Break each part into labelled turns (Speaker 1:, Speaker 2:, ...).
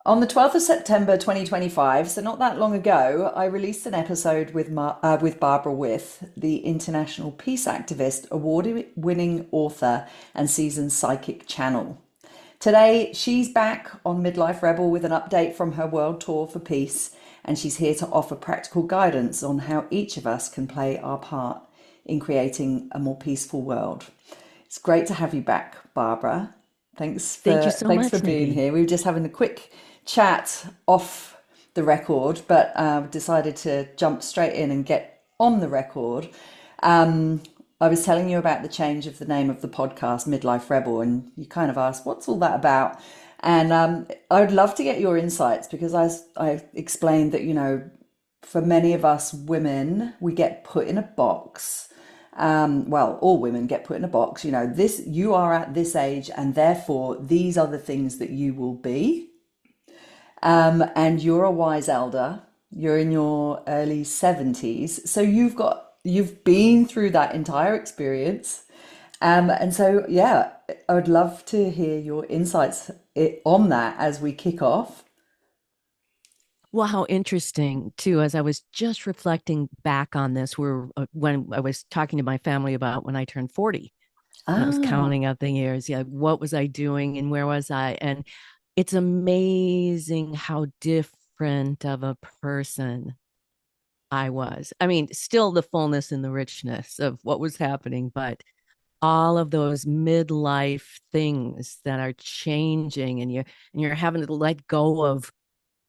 Speaker 1: On the 12th of September 2025, so not that long ago, I released an episode with Barbara With, the international peace activist, award-winning author, and seasoned psychic channel. Today, she's back on Midlife Rebel with an update from her world tour for peace, and she's here to offer practical guidance on how each of us can play our part in creating a more peaceful world. It's great to have you back, Barbara.
Speaker 2: Thank you so
Speaker 1: Thanks for
Speaker 2: much,
Speaker 1: being
Speaker 2: Nikki.
Speaker 1: here. We were just having a quick chat off the record, but decided to jump straight in and get on the record. Um, I was telling you about the change of the name of the podcast, Midlife Rebel, and you kind of asked, "What's all that about?" And I would love to get your insights because I explained that for many of us women, we get put in a box. Well, all women get put in a box. This you are at this age, and therefore these are the things that you will be. And you're a wise elder. You're in your early 70s, so you've been through that entire experience. And so, yeah, I would love to hear your insights on that as we kick off.
Speaker 2: Well, how interesting, too, as I was just reflecting back on this, when I was talking to my family about when I turned 40, and I was
Speaker 1: Ah,
Speaker 2: counting up the years. Yeah, what was I doing and where was I? And it's amazing how different of a person I was. I mean, still the fullness and the richness of what was happening, but all of those midlife things that are changing and you're having to let go of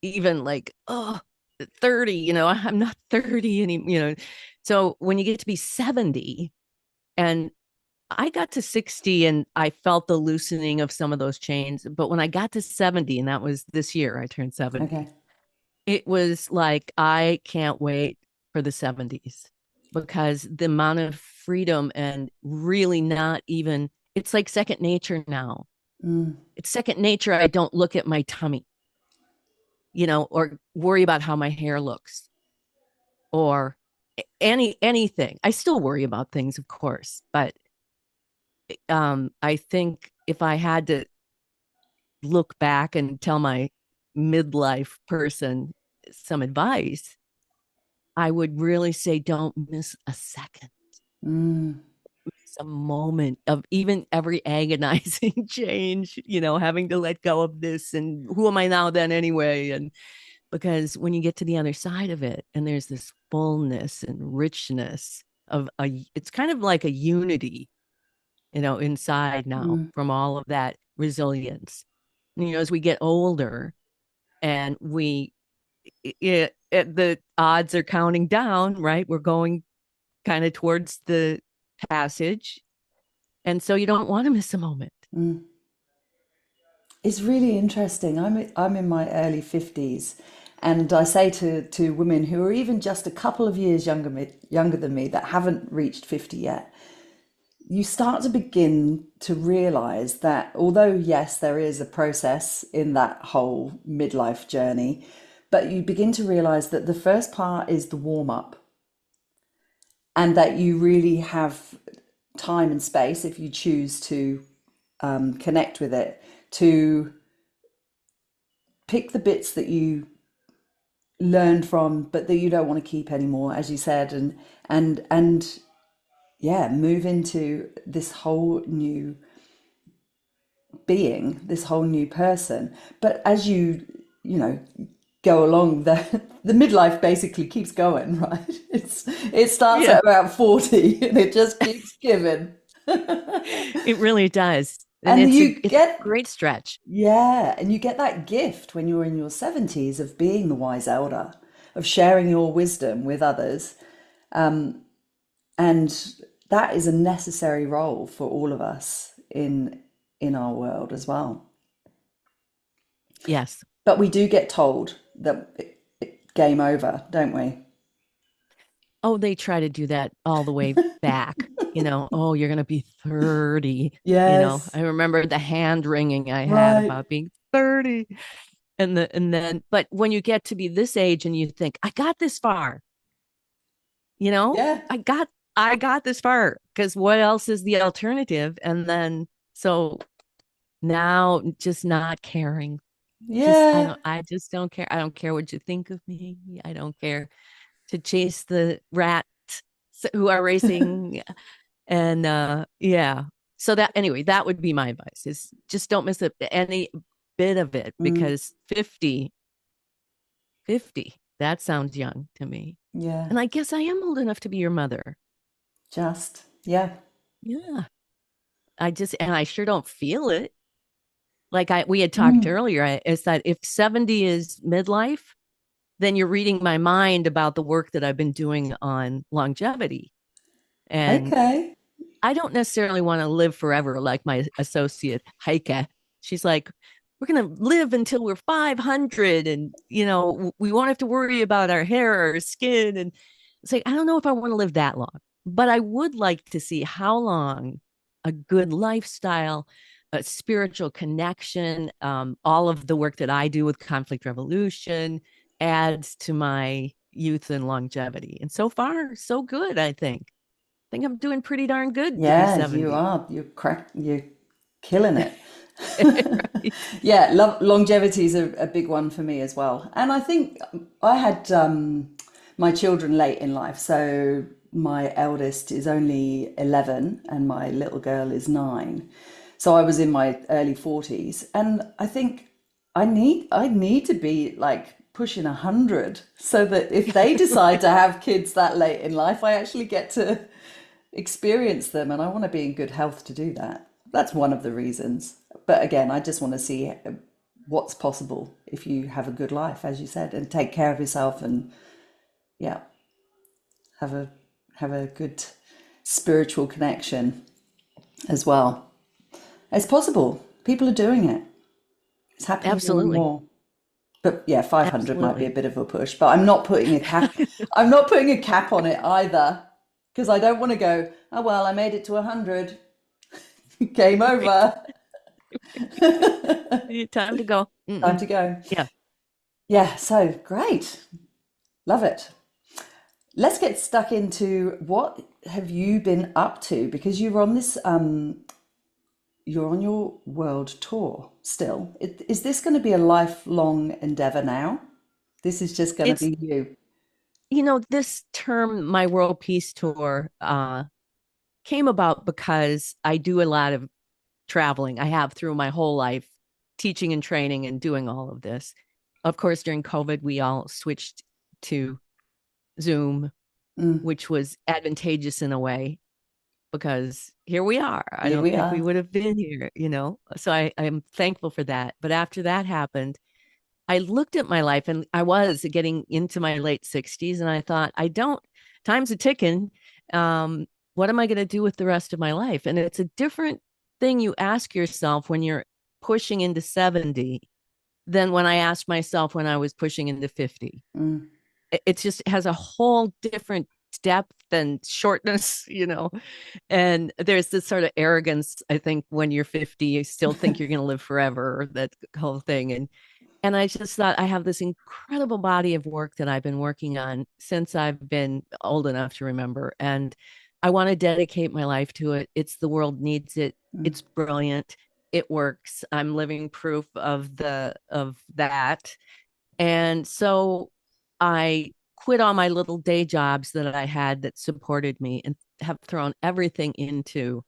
Speaker 2: even like 30, I'm not 30 anymore. So when you get to be 70, and I got to 60 and I felt the loosening of some of those chains, but when I got to 70, and that was this year, I turned
Speaker 1: okay.
Speaker 2: 70, it was like I can't wait for the 70s, because the amount of freedom and really not even, it's like second nature now.
Speaker 1: Mm,
Speaker 2: It's second nature. I don't look at my tummy, or worry about how my hair looks, or anything. I still worry about things, of course, but I think if I had to look back and tell my midlife person some advice, I would really say don't miss a second,
Speaker 1: mm.
Speaker 2: miss a moment of even every agonizing change, having to let go of this and who am I now then anyway? And because when you get to the other side of it and there's this fullness and richness of it's kind of like a unity, inside now
Speaker 1: Mm.
Speaker 2: from all of that resilience. As we get older and the odds are counting down, right? We're going kind of towards the passage. And so you don't want to miss a moment.
Speaker 1: Mm. It's really interesting. I'm in my early 50s, and I say to women who are even just a couple of years younger than me that haven't reached 50 yet, you start to begin to realize that although yes, there is a process in that whole midlife journey, but you begin to realize that the first part is the warm up, and that you really have time and space if you choose to connect with it to pick the bits that you learned from but that you don't want to keep anymore, as you said, and yeah, move into this whole new being, this whole new person. But as you know go along, the midlife basically keeps going, right? It starts
Speaker 2: Yeah,
Speaker 1: at about 40 and it just keeps giving.
Speaker 2: it really does. And
Speaker 1: And
Speaker 2: it's a
Speaker 1: you
Speaker 2: it's a
Speaker 1: get,
Speaker 2: great stretch.
Speaker 1: yeah, and you get that gift when you're in your 70s of being the wise elder, of sharing your wisdom with others. And that is a necessary role for all of us in our world as well.
Speaker 2: Yes.
Speaker 1: But we do get told that game over, don't we?
Speaker 2: Oh, they try to do that all the way back. Oh, you're going to be 30.
Speaker 1: Yes,
Speaker 2: I remember the hand wringing I had
Speaker 1: right.
Speaker 2: about being 30. And then, but when you get to be this age and you think, I got this far, you know,
Speaker 1: Yeah.
Speaker 2: I got, I got this far, because what else is the alternative? And then, so now just not caring.
Speaker 1: Yeah.
Speaker 2: I just don't care. I don't care what you think of me. I don't care to chase the rats who are racing. And yeah. So that anyway, that would be my advice is just don't miss any bit of it
Speaker 1: Mm,
Speaker 2: because 50, that sounds young to me.
Speaker 1: yeah.
Speaker 2: And I guess I am old enough to be your mother.
Speaker 1: Just. Yeah.
Speaker 2: Yeah. And I sure don't feel it. Like we had talked
Speaker 1: Mm,
Speaker 2: earlier, is that if 70 is midlife, then you're reading my mind about the work that I've been doing on longevity. And
Speaker 1: okay.
Speaker 2: I don't necessarily want to live forever like my associate Heike. She's like, we're going to live until we're 500 and, we won't have to worry about our hair or our skin. And it's like, I don't know if I want to live that long, but I would like to see how long a good lifestyle, a spiritual connection, all of the work that I do with conflict resolution adds to my youth and longevity. And so far, so good, I think I'm doing pretty darn good to be
Speaker 1: Yeah, you
Speaker 2: 70.
Speaker 1: are. You're killing it.
Speaker 2: Right.
Speaker 1: Yeah, longevity is a big one for me as well. And I think I had my children late in life. So my eldest is only 11 and my little girl is 9. So I was in my early 40s. And I think I need to be like pushing 100 so that if they decide to have kids that late in life, I actually get to experience them, and I want to be in good health to do that. That's one of the reasons. But again, I just want to see what's possible if you have a good life, as you said, and take care of yourself, and yeah, have a have a good spiritual connection as well. It's possible. People are doing it. It's happening more and
Speaker 2: Absolutely.
Speaker 1: more. But yeah, 500 might be a
Speaker 2: Absolutely.
Speaker 1: bit of a push, but I'm not putting a cap. I'm not putting a cap on it either, because I don't want to go, oh well, I made it to 100. Game
Speaker 2: Right.
Speaker 1: over.
Speaker 2: Time to go.
Speaker 1: Time
Speaker 2: Mm-mm.
Speaker 1: to go.
Speaker 2: Yeah.
Speaker 1: Yeah, so great. Love it. Let's get stuck into what have you been up to, because you're on your world tour still. Is this going to be a lifelong endeavor now? This is just going to
Speaker 2: It's,
Speaker 1: be you.
Speaker 2: this term, my World Peace Tour, came about because I do a lot of traveling. I have through my whole life, teaching and training and doing all of this. Of course, during COVID, we all switched to Zoom,
Speaker 1: Mm,
Speaker 2: which was advantageous in a way because here we are. I
Speaker 1: here
Speaker 2: don't
Speaker 1: we
Speaker 2: think we
Speaker 1: are.
Speaker 2: would have been here. So I'm thankful for that. But after that happened, I looked at my life and I was getting into my late 60s and I thought, time's a ticking. Um, what am I going to do with the rest of my life? And it's a different thing you ask yourself when you're pushing into 70 than when I asked myself when I was pushing into 50.
Speaker 1: Mm,
Speaker 2: It just has a whole different depth and shortness. And there's this sort of arrogance, I think, when you're 50, you still think you're going to live forever, that whole thing. And I just thought I have this incredible body of work that I've been working on since I've been old enough to remember. And I want to dedicate my life to it. The world needs it.
Speaker 1: mm,
Speaker 2: It's brilliant. It works. I'm living proof of that. And so I quit all my little day jobs that I had that supported me and have thrown everything into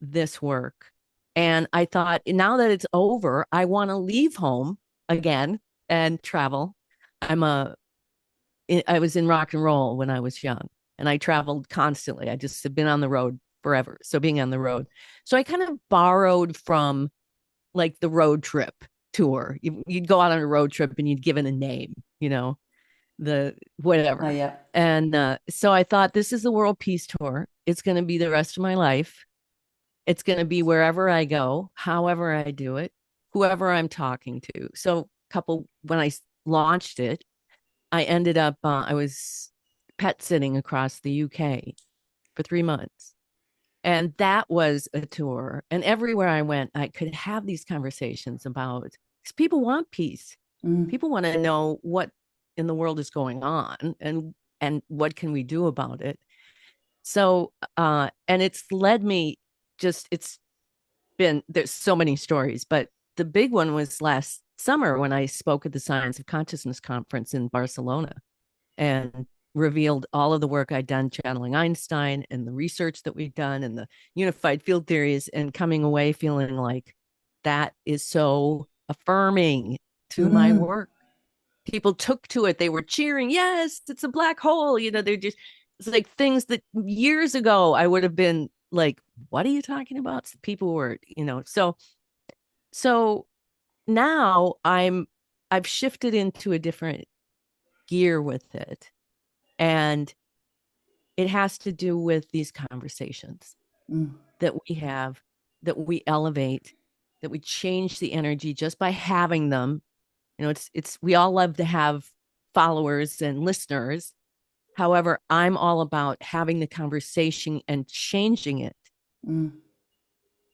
Speaker 2: this work. And I thought, now that it's over, I want to leave home again and travel. I was in rock and roll when I was young and I traveled constantly. I just have been on the road forever. So being on the road. So I kind of borrowed from like the road trip tour. You'd go out on a road trip and you'd give it a name, the
Speaker 1: oh
Speaker 2: whatever.
Speaker 1: yeah.
Speaker 2: And so I thought, this is the World Peace Tour. It's going to be the rest of my life. It's going to be wherever I go, however I do it, whoever I'm talking to. So, when I launched it, I ended up, I was pet sitting across the UK for 3 months. And that was a tour. And everywhere I went, I could have these conversations about, because people want peace.
Speaker 1: Mm,
Speaker 2: People want to know what in the world is going on and what can we do about it. So, and it's led me it's there's so many stories, but the big one was last summer when I spoke at the Science of Consciousness conference in Barcelona and revealed all of the work I'd done channeling Einstein and the research that we'd done and the unified field theories, and coming away feeling like that is so affirming to my
Speaker 1: Mm,
Speaker 2: work. People took to it. They were cheering, yes, it's a black hole. They're just, it's like things that years ago I would have been like, what are you talking about? People were, so now I've shifted into a different gear with it. And it has to do with these conversations
Speaker 1: mm,
Speaker 2: that we have, that we elevate, that we change the energy just by having them. It's we all love to have followers and listeners. However, I'm all about having the conversation and changing it
Speaker 1: mm,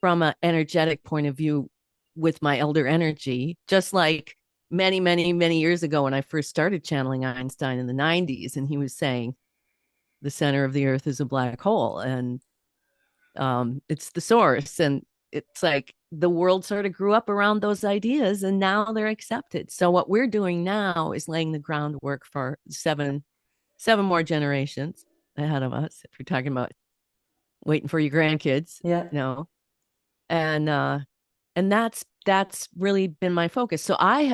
Speaker 2: from an energetic point of view with my elder energy, just like many, many, many years ago when I first started channeling Einstein in the 90s, and he was saying the center of the earth is a black hole, and it's the source. And it's like the world sort of grew up around those ideas, and now they're accepted. So what we're doing now is laying the groundwork for seven more generations ahead of us, if you're talking about waiting for your grandkids,
Speaker 1: yeah.
Speaker 2: you know. And that's really been my focus. So I'm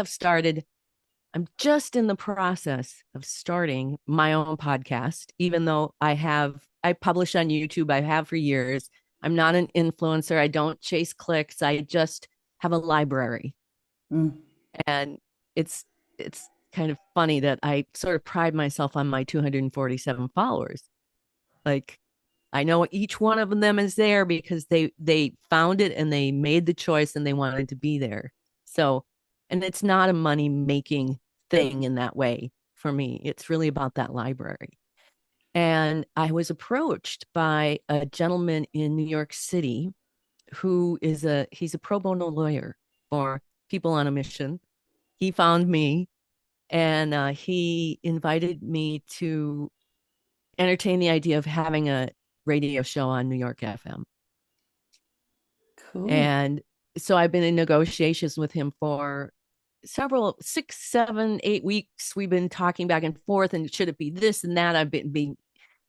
Speaker 2: just in the process of starting my own podcast, even though I publish on YouTube. I have for years. I'm not an influencer. I don't chase clicks. I just have a library.
Speaker 1: Mm,
Speaker 2: And it's kind of funny that I sort of pride myself on my 247 followers. Like, I know each one of them is there because they found it and they made the choice and they wanted to be there. So, and it's not a money making thing in that way for me. It's really about that library. And I was approached by a gentleman in New York City who he's a pro bono lawyer for people on a mission. He found me, and he invited me to entertain the idea of having a radio show on New York FM.
Speaker 1: cool.
Speaker 2: And so I've been in negotiations with him for 6, 7, 8 weeks. We've been talking back and forth, and should it be this and that? I've been being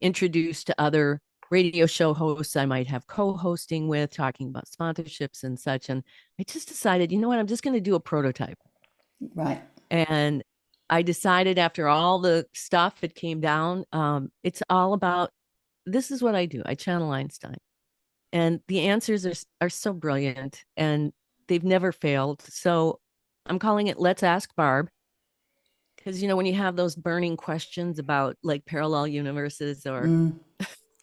Speaker 2: introduced to other radio show hosts I might have co-hosting with, talking about sponsorships and such. And I just decided, you know what, I'm just going to do a prototype.
Speaker 1: Right.
Speaker 2: And I decided after all the stuff that came down, it's all about, this is what I do. I channel Einstein. And the answers are so brilliant, and they've never failed. So I'm calling it Let's Ask Barb. Because, when you have those burning questions about like parallel universes, or
Speaker 1: Mm.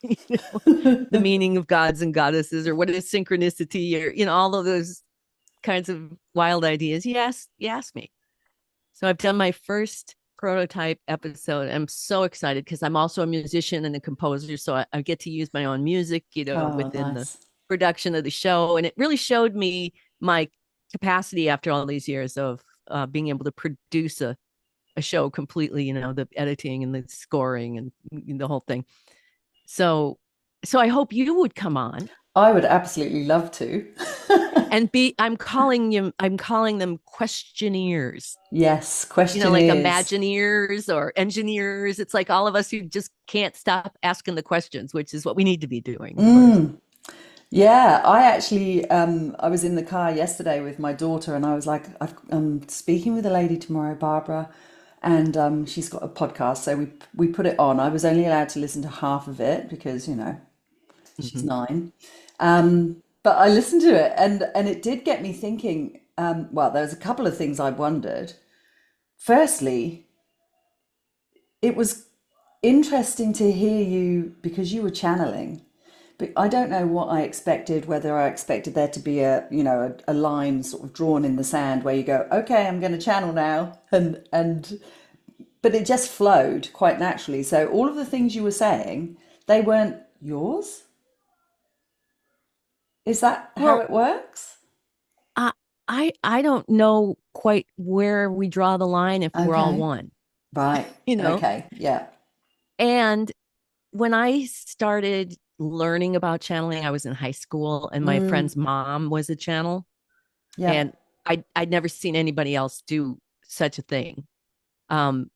Speaker 2: you know, the meaning of gods and goddesses, or what is synchronicity, or, all of those kinds of wild ideas, you ask me. So I've done my first prototype episode. I'm so excited because I'm also a musician and a composer. So I get to use my own music,
Speaker 1: Oh,
Speaker 2: within the
Speaker 1: nice.
Speaker 2: production of the show. And it really showed me my capacity after all these years of being able to produce a show completely, the editing and the scoring and the whole thing. So I hope you would come on
Speaker 1: I would absolutely love to.
Speaker 2: and I'm calling them questionnaires.
Speaker 1: Yes, question
Speaker 2: Like
Speaker 1: is,
Speaker 2: Imagineers or engineers. It's like all of us who just can't stop asking the questions, which is what we need to be doing, of course.
Speaker 1: yeah, I actually, I was in the car yesterday with my daughter and I was like, I'm speaking with a lady tomorrow, Barbara, and she's got a podcast. So we put it on. I was only allowed to listen to half of it because, she's
Speaker 2: Mm-hmm.
Speaker 1: 9. But I listened to it and it did get me thinking, well, there was a couple of things I wondered. Firstly, it was interesting to hear you because you were channeling, but I don't know what I expected, whether I expected there to be a line sort of drawn in the sand where you go, okay, I'm going to channel now. But it just flowed quite naturally. So all of the things you were saying, they weren't yours. Is that how
Speaker 2: Well,
Speaker 1: it works?
Speaker 2: I, I don't know quite where we draw the line if we're all
Speaker 1: Okay.
Speaker 2: one,
Speaker 1: Right.
Speaker 2: you know?
Speaker 1: Okay. Yeah.
Speaker 2: And when I started learning about channeling, I was in high school and my friend's mom was a channel.
Speaker 1: Yeah.
Speaker 2: And I'd never seen anybody else do such a thing. Um,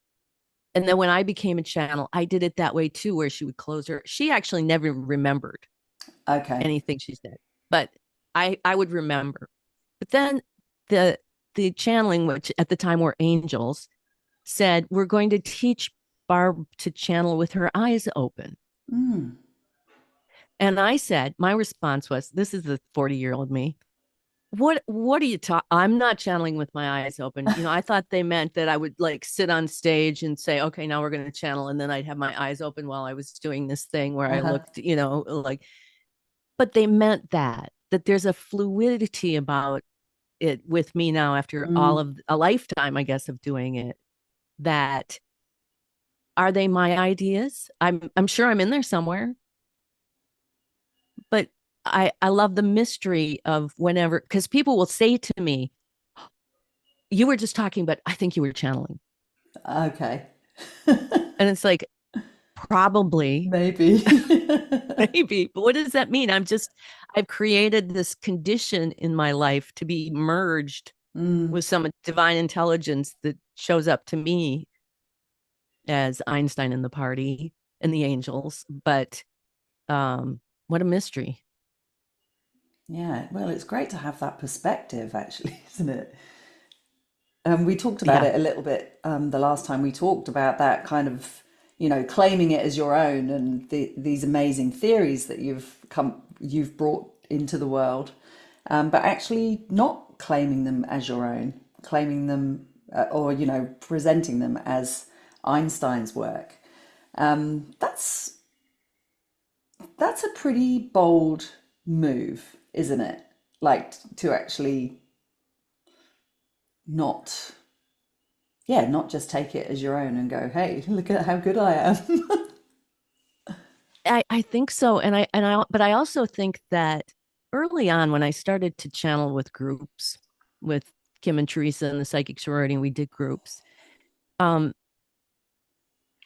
Speaker 2: and then when I became a channel, I did it that way too, where she would close her. She actually never remembered
Speaker 1: Okay.
Speaker 2: anything she said, but I would remember. But then the the channeling, which at the time were angels, said we're going to teach Barb to channel with her eyes open.
Speaker 1: Mm.
Speaker 2: And I said, my response was, "This is the 40-year-old me. What are you talking? I'm not channeling with my eyes open. I thought they meant that I would like sit on stage and say, okay, now we're going to channel, and then I'd have my eyes open while I was doing this thing where I
Speaker 1: Uh-huh.
Speaker 2: looked, like, but they meant that there's a fluidity about it with me now after all
Speaker 1: Mm.
Speaker 2: of a lifetime, I guess, of doing it. That are they my ideas? I'm sure I'm in there somewhere, but I love the mystery of whenever, because people will say to me, you were just talking, but I think you were channeling.
Speaker 1: Okay.
Speaker 2: And it's like, probably,
Speaker 1: Maybe.
Speaker 2: maybe, but what does that mean? I've created this condition in my life to be merged
Speaker 1: Mm.
Speaker 2: with some divine intelligence that shows up to me as Einstein in the party and the angels. But what a mystery.
Speaker 1: Yeah. Well, it's great to have that perspective, actually, isn't it? We talked about
Speaker 2: Yeah.
Speaker 1: it a little bit the last time we talked about that kind of, claiming it as your own and these amazing theories that you've brought into the world, but actually not claiming them as your own, claiming them or presenting them as Einstein's work. That's a pretty bold move, isn't it? Like to actually not not just take it as your own and go, hey, look at how good I am.
Speaker 2: I think so. But I also think that early on when I started to channel with groups with Kim and Teresa and the psychic sorority, and we did groups, um,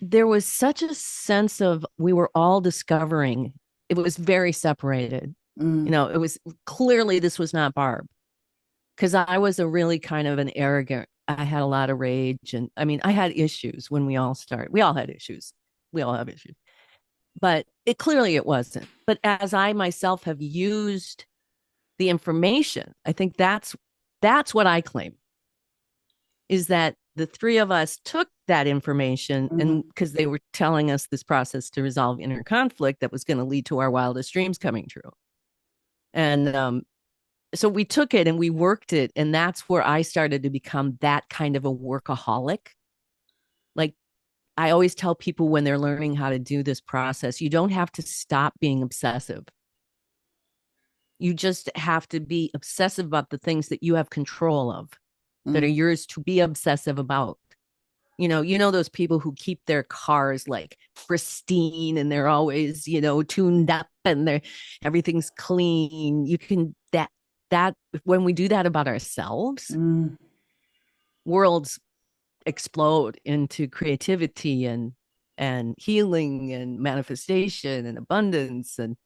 Speaker 2: there was such a sense of we were all discovering. It was very separated.
Speaker 1: Mm,
Speaker 2: It was clearly this was not Barb, because I was a really kind of an arrogant. I had a lot of rage, and I mean, I had issues when we all started. We all had issues. We all have issues, but it wasn't. But as I myself have used the information, I think that's what I claim, is that the three of us took that information, and
Speaker 1: mm,
Speaker 2: because they were telling us this process to resolve inner conflict that was going to lead to our wildest dreams coming true. And so we took it and we worked it, and that's where I started to become that kind of a workaholic. Like, I always tell people when they're learning how to do this process, you don't have to stop being obsessive. You just have to be obsessive about the things that you have control of, that are
Speaker 1: mm,
Speaker 2: yours to be obsessive about. Those people who keep their cars like pristine and they're always, tuned up and everything's clean. You can that when we do that about ourselves,
Speaker 1: mm.
Speaker 2: worlds explode into creativity and healing and manifestation and abundance, and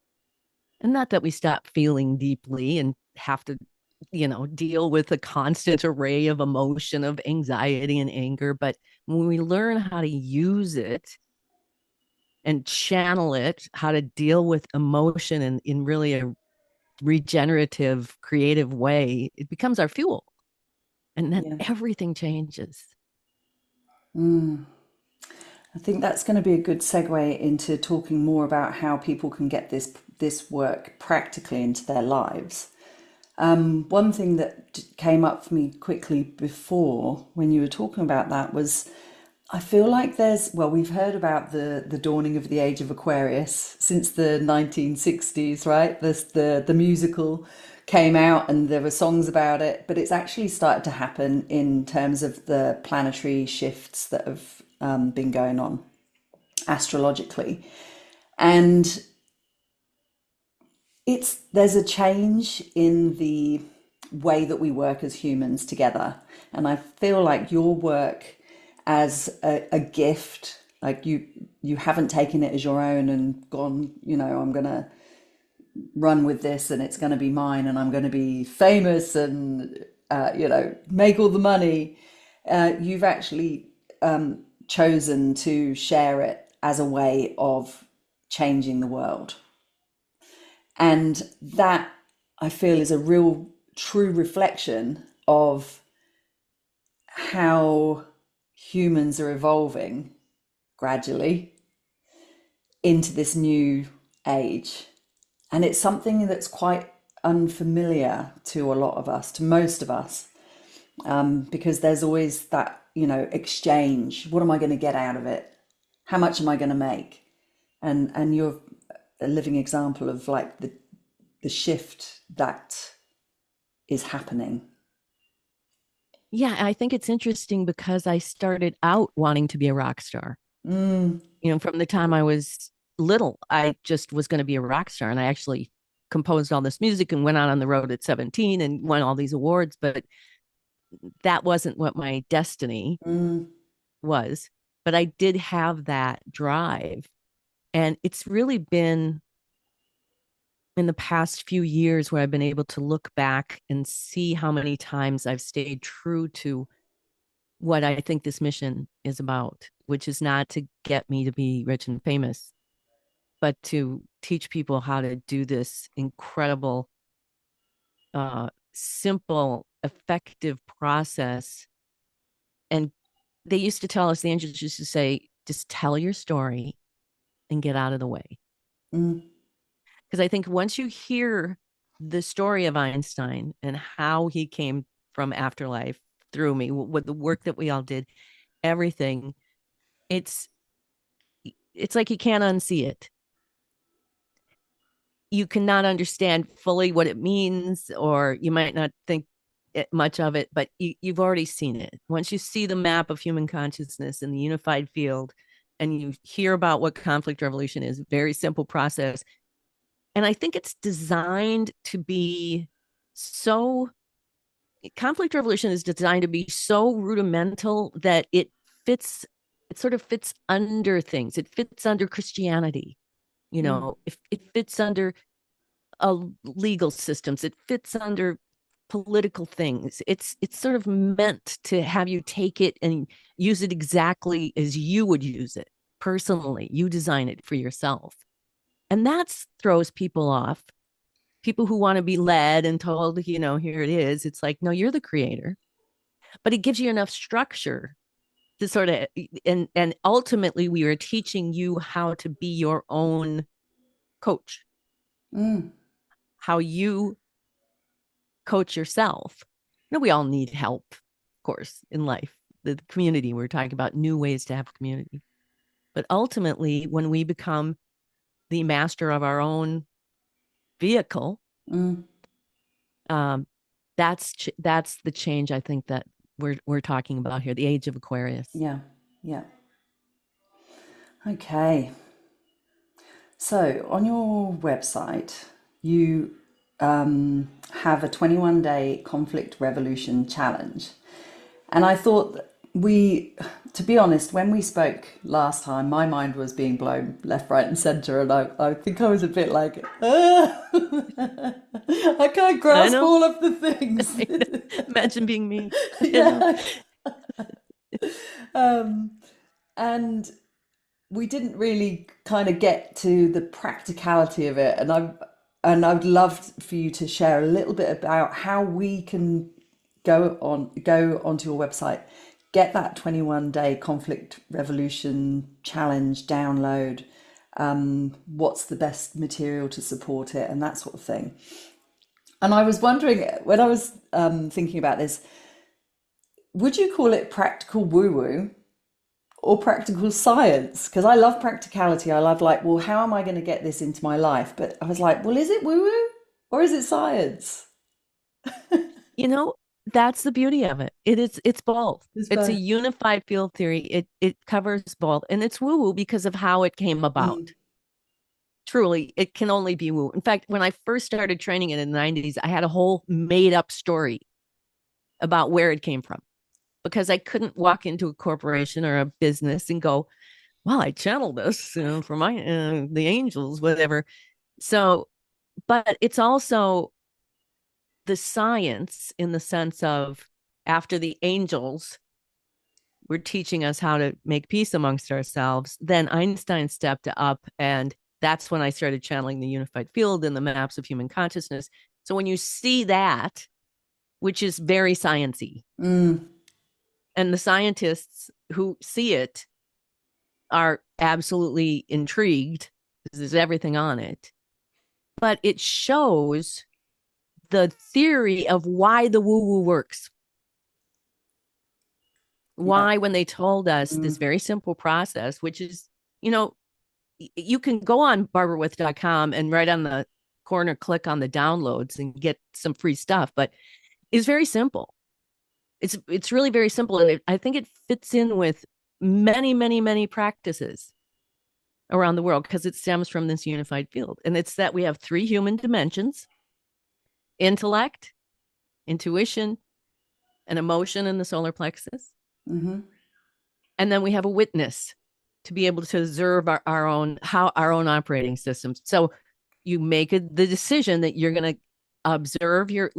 Speaker 2: not that we stop feeling deeply and have to deal with a constant array of emotion of anxiety and anger, but when we learn how to use it and channel it, how to deal with emotion in really a regenerative creative way, it becomes our fuel, and then
Speaker 1: Yeah.
Speaker 2: everything changes.
Speaker 1: Mm. I think that's going to be a good segue into talking more about how people can get this work practically into their lives. One thing that came up for me quickly before when you were talking about that was I feel like we've heard about the dawning of the age of Aquarius since the 1960s, right? The musical came out and there were songs about it, but it's actually started to happen in terms of the planetary shifts that have been going on astrologically. And there's a change in the way that we work as humans together, and I feel like your work as a gift, like you haven't taken it as your own and gone, I'm gonna run with this and it's gonna be mine and I'm gonna be famous and make all the money. You've actually chosen to share it as a way of changing the world. And that, I feel, is a real true reflection of how humans are evolving gradually into this new age. And it's something that's quite unfamiliar to a lot of us, to most of us, because there's always that, exchange. What am I going to get out of it? How much am I going to make? And you're a living example of like the shift that is happening.
Speaker 2: Yeah, I think it's interesting because I started out wanting to be a rock star. From the time I was little, I just was going to be a rock star. And I actually composed all this music and went out on the road at 17 and won all these awards. But that wasn't what my destiny was. But I did have that drive. And it's really been in the past few years where I've been able to look back and see how many times I've stayed true to what I think this mission is about, which is not to get me to be rich and famous, but to teach people how to do this incredible, simple, effective process. And they used to tell us, the angels used to say, just tell your story and get out of the way. Because I think once you hear the story of Einstein and how he came from afterlife through me, with the work that we all did, everything, it's like you can't unsee it. You cannot understand fully what it means, or you might not think much of it, but you've already seen it. Once you see the map of human consciousness in the unified field, and you hear about what conflict resolution is, very simple process. And I think it's designed to be so, conflict resolution is designed to be so rudimental that it sort of fits under things. It fits under Christianity, it fits under legal systems. It fits under political things. It's sort of meant to have you take it and use it exactly as you would use it personally. You design it for yourself. And that throws people off. People who want to be led and told, here it is. It's like, no, you're the creator. But it gives you enough structure to sort of, and ultimately we are teaching you how to be your own coach. How you coach yourself. We all need help, of course, in life. The community, we're talking about new ways to have community. But ultimately, when we become the master of our own vehicle, that's the change I think that we're talking about here, the age of Aquarius.
Speaker 1: Yeah. Okay. So on your website, you have a 21-day conflict resolution challenge. And I thought to be honest, when we spoke last time, my mind was being blown left, right, and center. And I think I was a bit like, I can't grasp all of the things.
Speaker 2: Imagine being me.
Speaker 1: Yeah. And we didn't really kind of get to the practicality of it. And I would love for you to share a little bit about how we can go onto your website, get that 21-day conflict resolution challenge download, what's the best material to support it, and that sort of thing. And I was wondering, when I was thinking about this, would you call it practical woo-woo or practical science? Because I love practicality. I love well, how am I going to get this into my life? But I was like, well, is it woo-woo or is it science?
Speaker 2: That's the beauty of it. It's both.
Speaker 1: It's
Speaker 2: a
Speaker 1: both.
Speaker 2: unified field theory. It covers both. And it's woo-woo because of how it came about. Truly, it can only be woo. In fact, when I first started training it in the 90s, I had a whole made up story about where it came from, because I couldn't walk into a corporation or a business and go, well, I channeled this for the angels, whatever. So, but it's also the science in the sense of after the angels were teaching us how to make peace amongst ourselves, then Einstein stepped up, and that's when I started channeling the unified field and the maps of human consciousness. So when you see that, which is very sciencey, and the scientists who see it are absolutely intrigued because there's everything on it, but it shows the theory of why the woo-woo works.
Speaker 1: Yeah.
Speaker 2: Why, when they told us this very simple process, which is, you can go on barbarwith.com and right on the corner, click on the downloads and get some free stuff, but it's very simple. It's really very simple. And I think it fits in with many, many, many practices around the world because it stems from this unified field. And it's that we have 3 human dimensions: intellect, intuition, and emotion in the solar plexus. And then we have a witness to be able to observe our own operating systems. So you make the decision that you're going to observe you're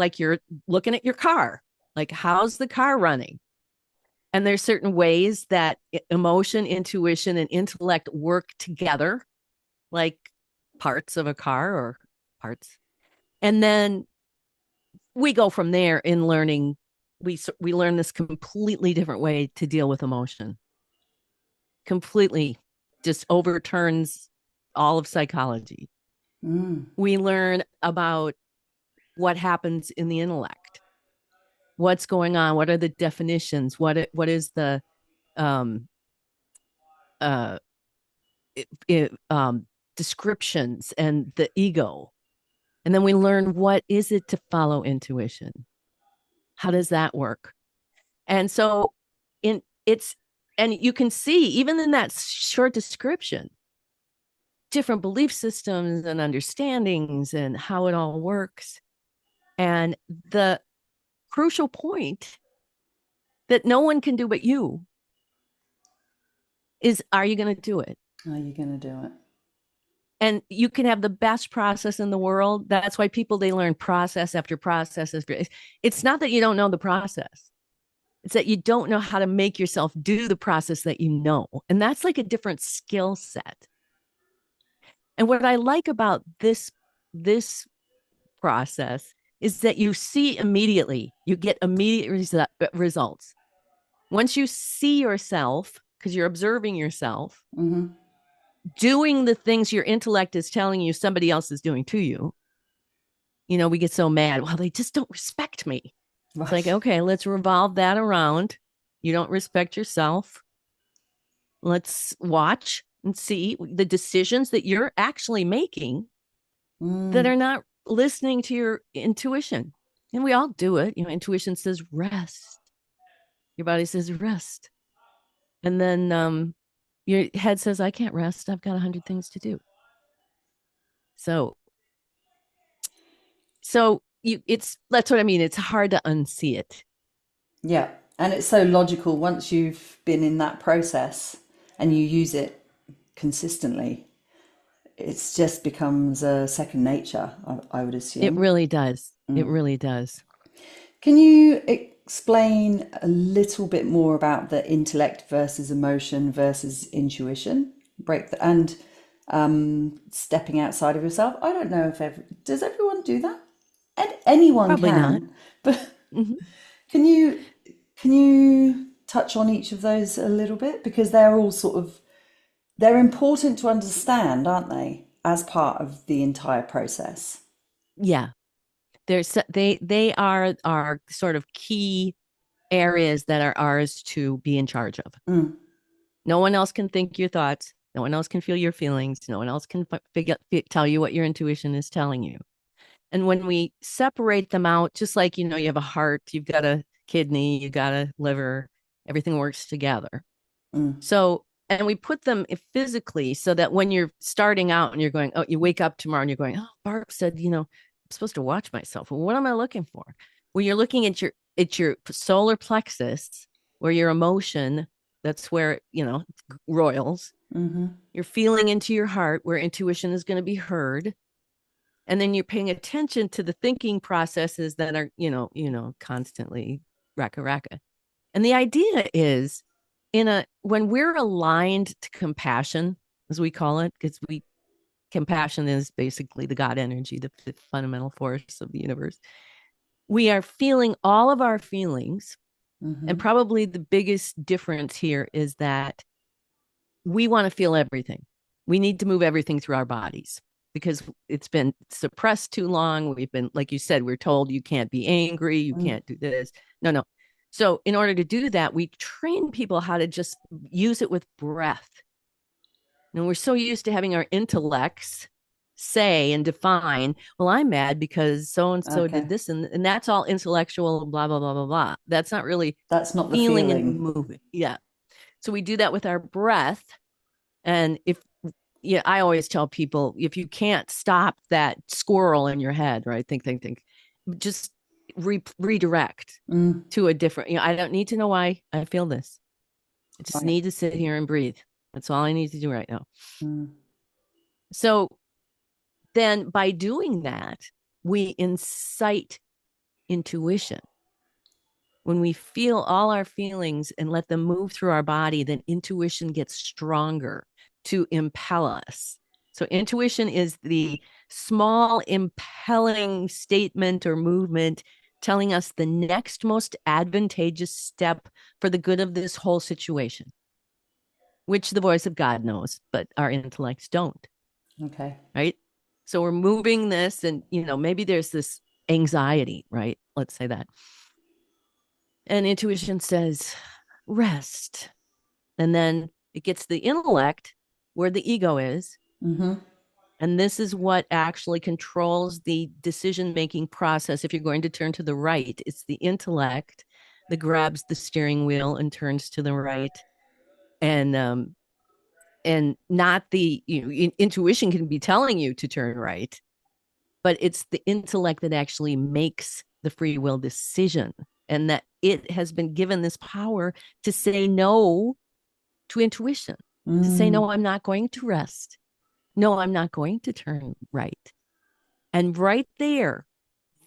Speaker 2: looking at your car, like how's the car running? And there's certain ways that emotion, intuition, and intellect work together, like parts of a car or parts. And then we go from there in learning. We learn this completely different way to deal with emotion. Completely just overturns all of psychology. We learn about what happens in the intellect, what's going on, what are the definitions, what is the uh descriptions and the ego. And then we learn what is it to follow intuition. How does that work? And so and you can see even in that short description different belief systems and understandings and how it all works. And the crucial point that no one can do but you is, are you going to do it?
Speaker 1: Are you going to do it?
Speaker 2: And you can have the best process in the world. That's why they learn process after process. It's not that you don't know the process. It's that you don't know how to make yourself do the process that you know. And that's like a different skill set. And what I like about this process is that you see immediately, you get immediate results. Once you see yourself, because you're observing yourself, doing the things your intellect is telling you somebody else is doing to you, we get so mad. Well, they just don't respect me. Right. It's like, okay, let's revolve that around. You don't respect yourself. Let's watch and see the decisions that you're actually making that are not listening to your intuition. And we all do it. Intuition says rest. Your body says rest. And then your head says, I can't rest. I've got 100 things to do. So that's what I mean. It's hard to unsee it.
Speaker 1: Yeah. And it's so logical once you've been in that process and you use it consistently. It just becomes a second nature, I would assume.
Speaker 2: It really does. It really does.
Speaker 1: Can you explain a little bit more about the intellect versus emotion versus intuition? And stepping outside of yourself. I don't know does everyone do that? And anyone
Speaker 2: Probably
Speaker 1: can.
Speaker 2: Not.
Speaker 1: But can you touch on each of those a little bit? Because they're all they're important to understand, aren't they, as part of the entire process?
Speaker 2: Yeah. They are our sort of key areas that are ours to be in charge of. No one else can think your thoughts. No one else can feel your feelings. No one else can tell you what your intuition is telling you. And when we separate them out, just like, you have a heart, you've got a kidney, you've got a liver, everything works together. So, and we put them physically so that when you're starting out and you're going, you wake up tomorrow and you're going, oh, Barb said, I'm supposed to watch myself. Well, what am I looking for? Well, you're looking at your solar plexus, where your emotion, that's where, royals. You're feeling into your heart, where intuition is going to be heard. And then you're paying attention to the thinking processes that are, constantly raka. And the idea is when we're aligned to compassion, as we call it, because compassion is basically the God energy, the fundamental force of the universe. We are feeling all of our feelings. And probably the biggest difference here is that we want to feel everything. We need to move everything through our bodies because it's been suppressed too long. We've been, like you said, we're told you can't be angry, you can't do this. No. So in order to do that, we train people how to just use it with breath. And we're so used to having our intellects say and define, well, I'm mad because so and so did this, and that's all intellectual, blah, blah, blah, blah, blah. That's not really
Speaker 1: That's not the
Speaker 2: feeling and
Speaker 1: feeling.
Speaker 2: moving. Yeah. So we do that with our breath. And I always tell people, if you can't stop that squirrel in your head, right? Think, just redirect to a different, I don't need to know why I feel this. I just need to sit here and breathe. That's all I need to do right now. So then by doing that, we incite intuition. When we feel all our feelings and let them move through our body, then intuition gets stronger to impel us. So intuition is the small impelling statement or movement telling us the next most advantageous step for the good of this whole situation, which the voice of God knows, but our intellects don't.
Speaker 1: Okay.
Speaker 2: Right? So we're moving this and, maybe there's this anxiety, right? Let's say that. And intuition says, rest. And then it gets the intellect where the ego is. And this is what actually controls the decision-making process. If you're going to turn to the right, it's the intellect that grabs the steering wheel and turns to the right. And not the, intuition can be telling you to turn right, but it's the intellect that actually makes the free will decision, and that it has been given this power to say no to intuition, to say, no, I'm not going to rest. No, I'm not going to turn right. And right there,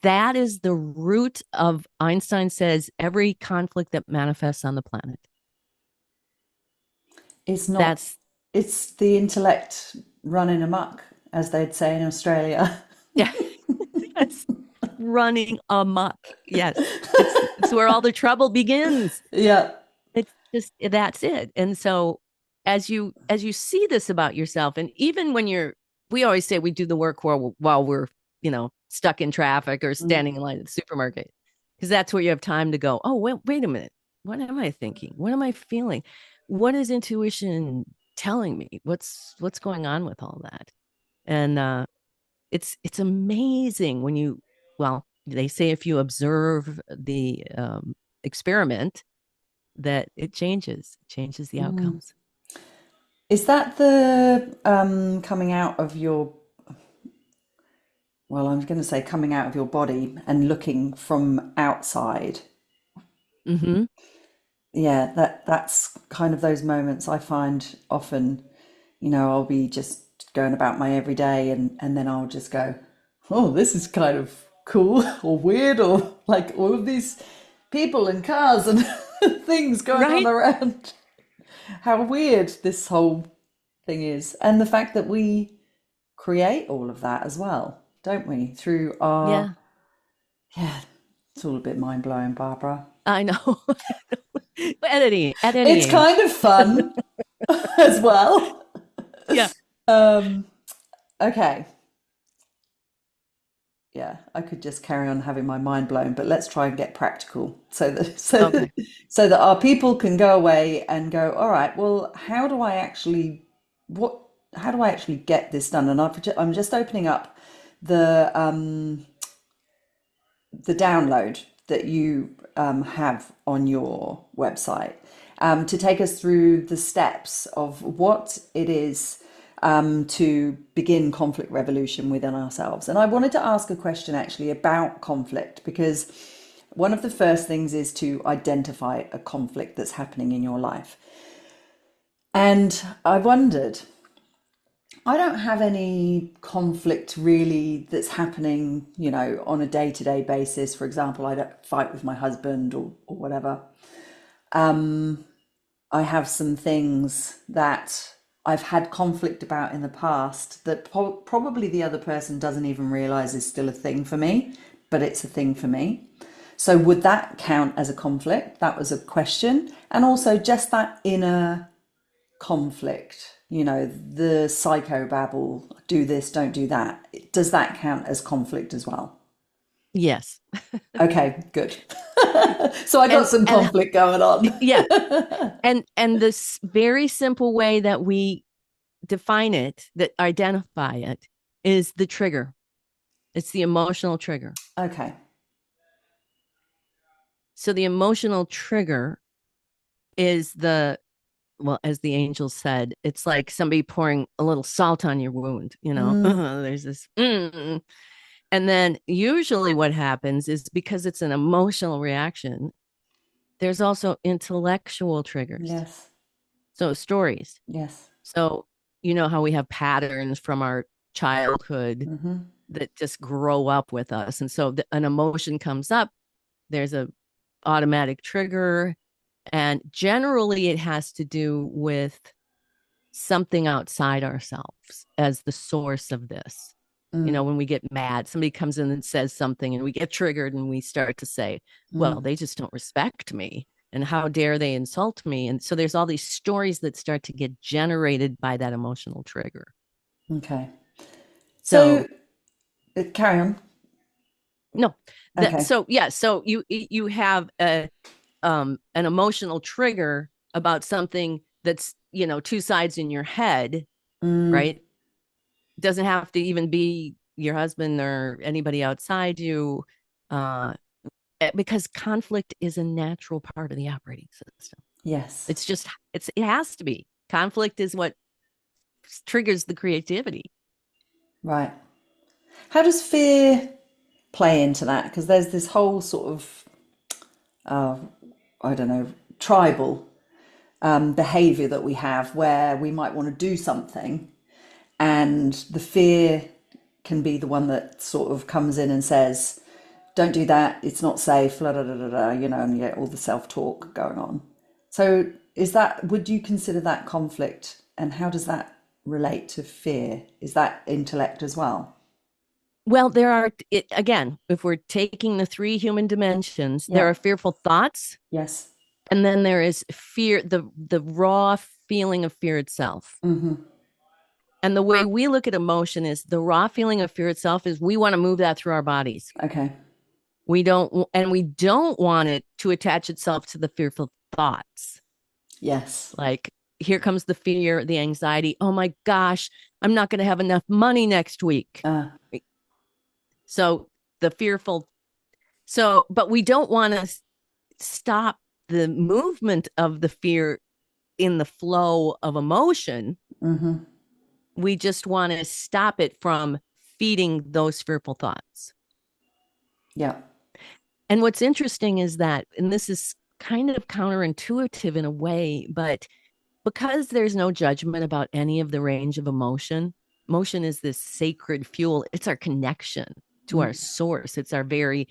Speaker 2: that is the root of, Einstein says, every conflict that manifests on the planet.
Speaker 1: It's not, it's the intellect running amok, as they'd say in Australia.
Speaker 2: Yeah. Yes. Running amok. Yes. It's where all the trouble begins.
Speaker 1: Yeah.
Speaker 2: It's just, that's it. And so as you see this about yourself, and even when we always say we do the work while we're, stuck in traffic or standing in line at the supermarket, because that's where you have time to go, oh, wait a minute. What am I thinking? What am I feeling? What is intuition telling me? What's going on with all that? And it's amazing when they say if you observe the experiment, that it changes the outcomes.
Speaker 1: Is that the coming out of your, well, I'm going to say coming out of your body and looking from outside? Yeah, that's kind of those moments I find often, I'll be just going about my everyday and then I'll just go, oh, this is kind of cool or weird, or like all of these people and cars and things going on around. How weird this whole thing is. And the fact that we create all of that as well, don't we? Through our, yeah, it's all a bit mind blowing, Barbara.
Speaker 2: I know. Editing.
Speaker 1: It's kind of fun as well.
Speaker 2: Yeah.
Speaker 1: Okay. Yeah, I could just carry on having my mind blown, but let's try and get practical so that our people can go away and go, all right, well, how do I actually get this done? And I'm just opening up the download that you have on your website to take us through the steps of what it is to begin conflict revolution within ourselves. And I wanted to ask a question actually about conflict, because one of the first things is to identify a conflict that's happening in your life. And I wondered, I don't have any conflict really that's happening, on a day-to-day basis. For example, I don't fight with my husband or whatever. I have some things that I've had conflict about in the past that probably the other person doesn't even realize is still a thing for me, but it's a thing for me. So would that count as a conflict? That was a question. And also just that inner conflict, the psychobabble, do this, don't do that. Does that count as conflict as well?
Speaker 2: Yes.
Speaker 1: Okay, good. So I got
Speaker 2: And
Speaker 1: some
Speaker 2: and
Speaker 1: conflict going on.
Speaker 2: yeah. And this very simple way that we define it, that identify it, is the trigger. It's the emotional trigger.
Speaker 1: Okay.
Speaker 2: So the emotional trigger is well, as the angel said, it's like somebody pouring a little salt on your wound,
Speaker 1: Mm,
Speaker 2: There's this. And then usually what happens is, because it's an emotional reaction, there's also intellectual triggers.
Speaker 1: yes.
Speaker 2: So stories.
Speaker 1: Yes.
Speaker 2: So, you know how we have patterns from our childhood
Speaker 1: Mm-hmm.
Speaker 2: that just grow up with us. And so an emotion comes up, there's a automatic trigger. And generally it has to do with something outside ourselves as the source of this.
Speaker 1: Mm,
Speaker 2: When we get mad, somebody comes in and says something and we get triggered and we start to say, well,
Speaker 1: mm,
Speaker 2: they just don't respect me. And how dare they insult me? And so there's all these stories that start to get generated by that emotional trigger.
Speaker 1: okay. So
Speaker 2: So
Speaker 1: carry on.
Speaker 2: no,
Speaker 1: Okay.
Speaker 2: so yeah, so you have an emotional trigger about something that's two sides in your head,
Speaker 1: Mm,
Speaker 2: right? Doesn't have to even be your husband or anybody outside you, uh, because conflict is a natural part of the operating system.
Speaker 1: yes.
Speaker 2: It has to be. Conflict is what triggers the creativity.
Speaker 1: Right. How does fear play into that? Because there's this whole sort of, I don't know, tribal behavior that we have where we might want to do something, and the fear can be the one that sort of comes in and says, don't do that, it's not safe, la da da da da, and you get all the self talk going on. So, would you consider that conflict, and how does that relate to fear? Is that intellect as well?
Speaker 2: Well, again, if we're taking the three human dimensions, there
Speaker 1: Yeah.
Speaker 2: are fearful thoughts,
Speaker 1: Yes.
Speaker 2: and then there is fear, the raw feeling of fear itself.
Speaker 1: Mm-hmm.
Speaker 2: And the way we look at emotion is, the raw feeling of fear itself is we want to move that through our bodies.
Speaker 1: Okay.
Speaker 2: We don't want it to attach itself to the fearful thoughts.
Speaker 1: Yes.
Speaker 2: Like, here comes the fear, the anxiety. Oh my gosh, I'm not going to have enough money next week.
Speaker 1: Uh,
Speaker 2: So the fearful. But we don't want to stop the movement of the fear in the flow of emotion.
Speaker 1: mm-hmm.
Speaker 2: We just want to stop it from feeding those fearful thoughts.
Speaker 1: Yeah.
Speaker 2: And what's interesting is that, and this is kind of counterintuitive in a way, but because there's no judgment about any of the range of emotion is this sacred fuel. It's our connection to our
Speaker 1: Mm,
Speaker 2: source. It's our very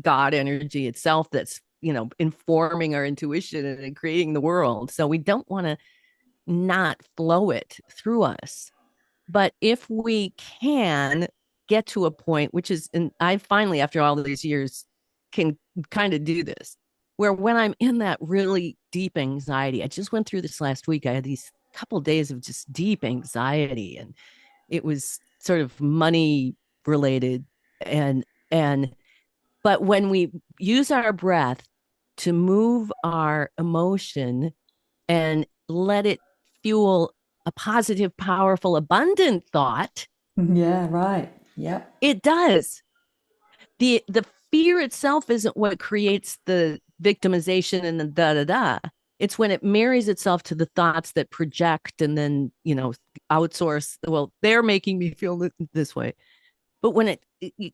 Speaker 2: God energy itself that's, informing our intuition and creating the world. So we don't want to not flow it through us. But if we can get to a point, which is, and I finally, after all of these years, can kind of do this, where when I'm in that really deep anxiety, I just went through this last week. I had these couple of days of just deep anxiety, and it was sort of money related. And but when we use our breath to move our emotion and let it fuel a positive, powerful, abundant thought,
Speaker 1: yeah. Right. Yep.
Speaker 2: it does. The fear itself isn't what creates the victimization and the da da da. It's when it marries itself to the thoughts that project and then, outsource. Well, they're making me feel this way. But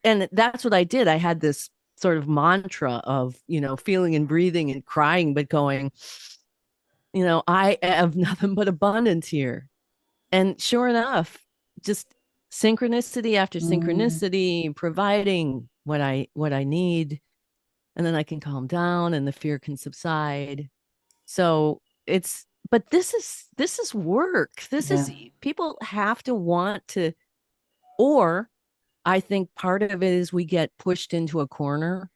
Speaker 2: and that's what I did. I had this sort of mantra of, feeling and breathing and crying, but going, I have nothing but abundance here. And sure enough, just synchronicity after
Speaker 1: Mm,
Speaker 2: synchronicity, providing what I need, and then I can calm down and the fear can subside. So it's but this is work. This
Speaker 1: yeah.
Speaker 2: is people have to want to, or I think part of it is we get pushed into a corner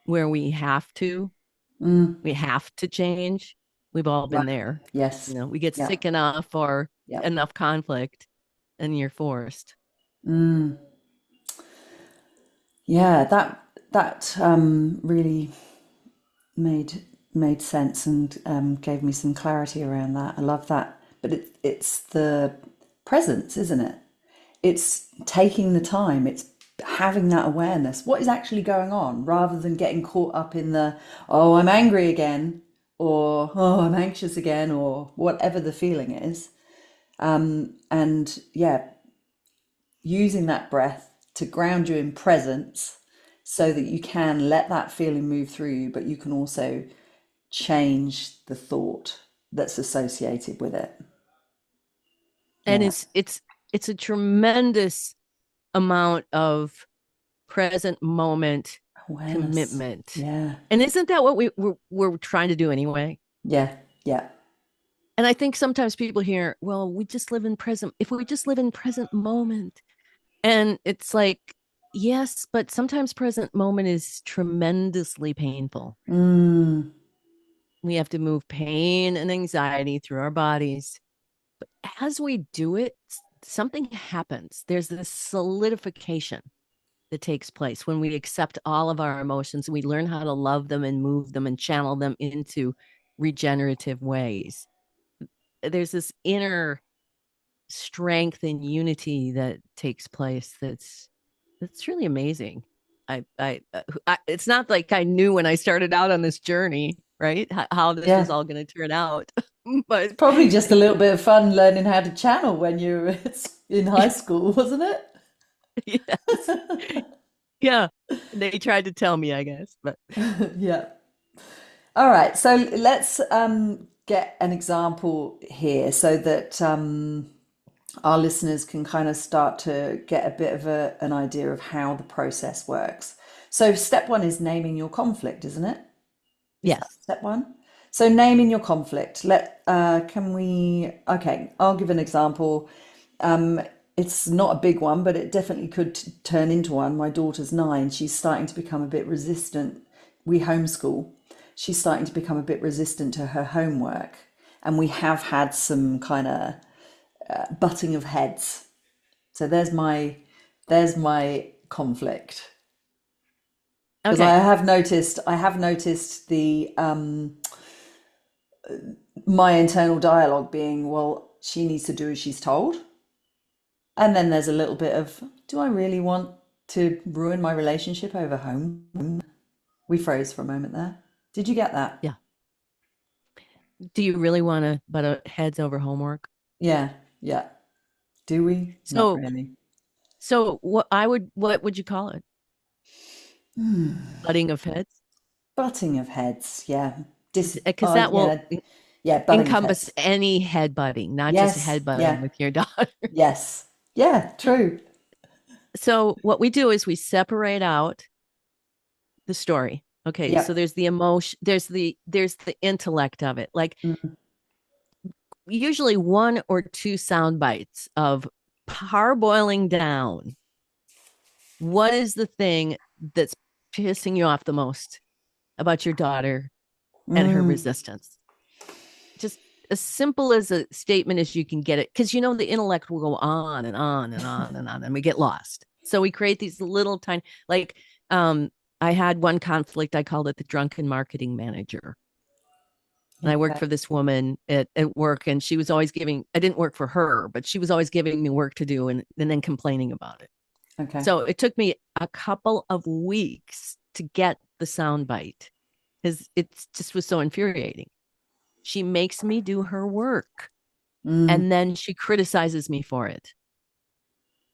Speaker 2: where
Speaker 1: Mm,
Speaker 2: we have to change. We've all been
Speaker 1: right.
Speaker 2: there.
Speaker 1: Yes.
Speaker 2: We get
Speaker 1: Yeah.
Speaker 2: sick enough or
Speaker 1: Yeah.
Speaker 2: enough conflict and you're forced.
Speaker 1: Mm. Yeah. That really made made sense and gave me some clarity around that. I love that. But it's the presence, isn't it? It's taking the time. It's having that awareness. What is actually going on, rather than getting caught up in the oh, I'm angry again, or oh, I'm anxious again, or whatever the feeling is. And yeah, using that breath to ground you in presence so that you can let that feeling move through you, but you can also change the thought that's associated with it.
Speaker 2: And
Speaker 1: Yeah.
Speaker 2: it's a tremendous amount of present moment
Speaker 1: Awareness.
Speaker 2: commitment.
Speaker 1: Yeah.
Speaker 2: And isn't that what we're trying to do anyway?
Speaker 1: Yeah. Yeah.
Speaker 2: And I think sometimes people hear, well, we just live in present. If we just live in present moment, and it's like, yes, but sometimes present moment is tremendously painful.
Speaker 1: Mm,
Speaker 2: We have to move pain and anxiety through our bodies. As we do it, something happens. There's this solidification that takes place when we accept all of our emotions. We learn how to love them and move them and channel them into regenerative ways. There's this inner strength and unity that takes place that's really amazing. It's not like I knew when I started out on this journey, right? How this was
Speaker 1: yeah.
Speaker 2: all going to turn out, but
Speaker 1: It's probably just a little bit of fun learning how to channel when you were in high school, wasn't it?
Speaker 2: yes, yeah. They tried to tell me, I guess, but
Speaker 1: Yeah. All right. So let's get an example here so that our listeners can kind of start to get a bit of an idea of how the process works. So, step one is naming your conflict, isn't it? Is that
Speaker 2: yes,
Speaker 1: step one? So, naming your conflict. Can we? Okay, I'll give an example. It's not a big one, but it definitely could turn into one. My daughter's 9. She's starting to become a bit resistant. We homeschool. She's starting to become a bit resistant to her homework. And we have had some kind of butting of heads. So there's my conflict. Because
Speaker 2: okay,
Speaker 1: I have noticed the my internal dialogue being, well, she needs to do as she's told. And then there's a little bit of, do I really want to ruin my relationship over home? We froze for a moment there. Did you get that?
Speaker 2: yeah. Do you really want to butt heads over homework?
Speaker 1: Yeah, yeah. Do we? Not
Speaker 2: So,
Speaker 1: really.
Speaker 2: so what would you call it? Butting of heads,
Speaker 1: Butting of heads. Yeah.
Speaker 2: because that will
Speaker 1: Yeah, yeah, butting of
Speaker 2: encompass
Speaker 1: heads.
Speaker 2: any head butting, not just
Speaker 1: Yes,
Speaker 2: head butting
Speaker 1: yeah,
Speaker 2: with your daughter.
Speaker 1: yes. Yeah, true.
Speaker 2: So what we do is we separate out the story. Okay, so
Speaker 1: Yep.
Speaker 2: there's the emotion, there's the intellect of it. Like
Speaker 1: Mm,
Speaker 2: usually one or two sound bites of parboiling down. What is the thing that's pissing you off the most about your daughter and her
Speaker 1: mm,
Speaker 2: resistance? Just as simple as a statement as you can get it, because the intellect will go on and on and on and on, and we get lost. So we create these little tiny, like, I had one conflict. I called it the drunken marketing manager. And I worked
Speaker 1: okay.
Speaker 2: for this woman at work, and she was always giving, I didn't work for her, but she was always giving me work to do and then complaining about it.
Speaker 1: Okay.
Speaker 2: So it took me a couple of weeks to get the sound bite because it just was so infuriating. She makes me do her work
Speaker 1: Mm,
Speaker 2: and then she criticizes me for it.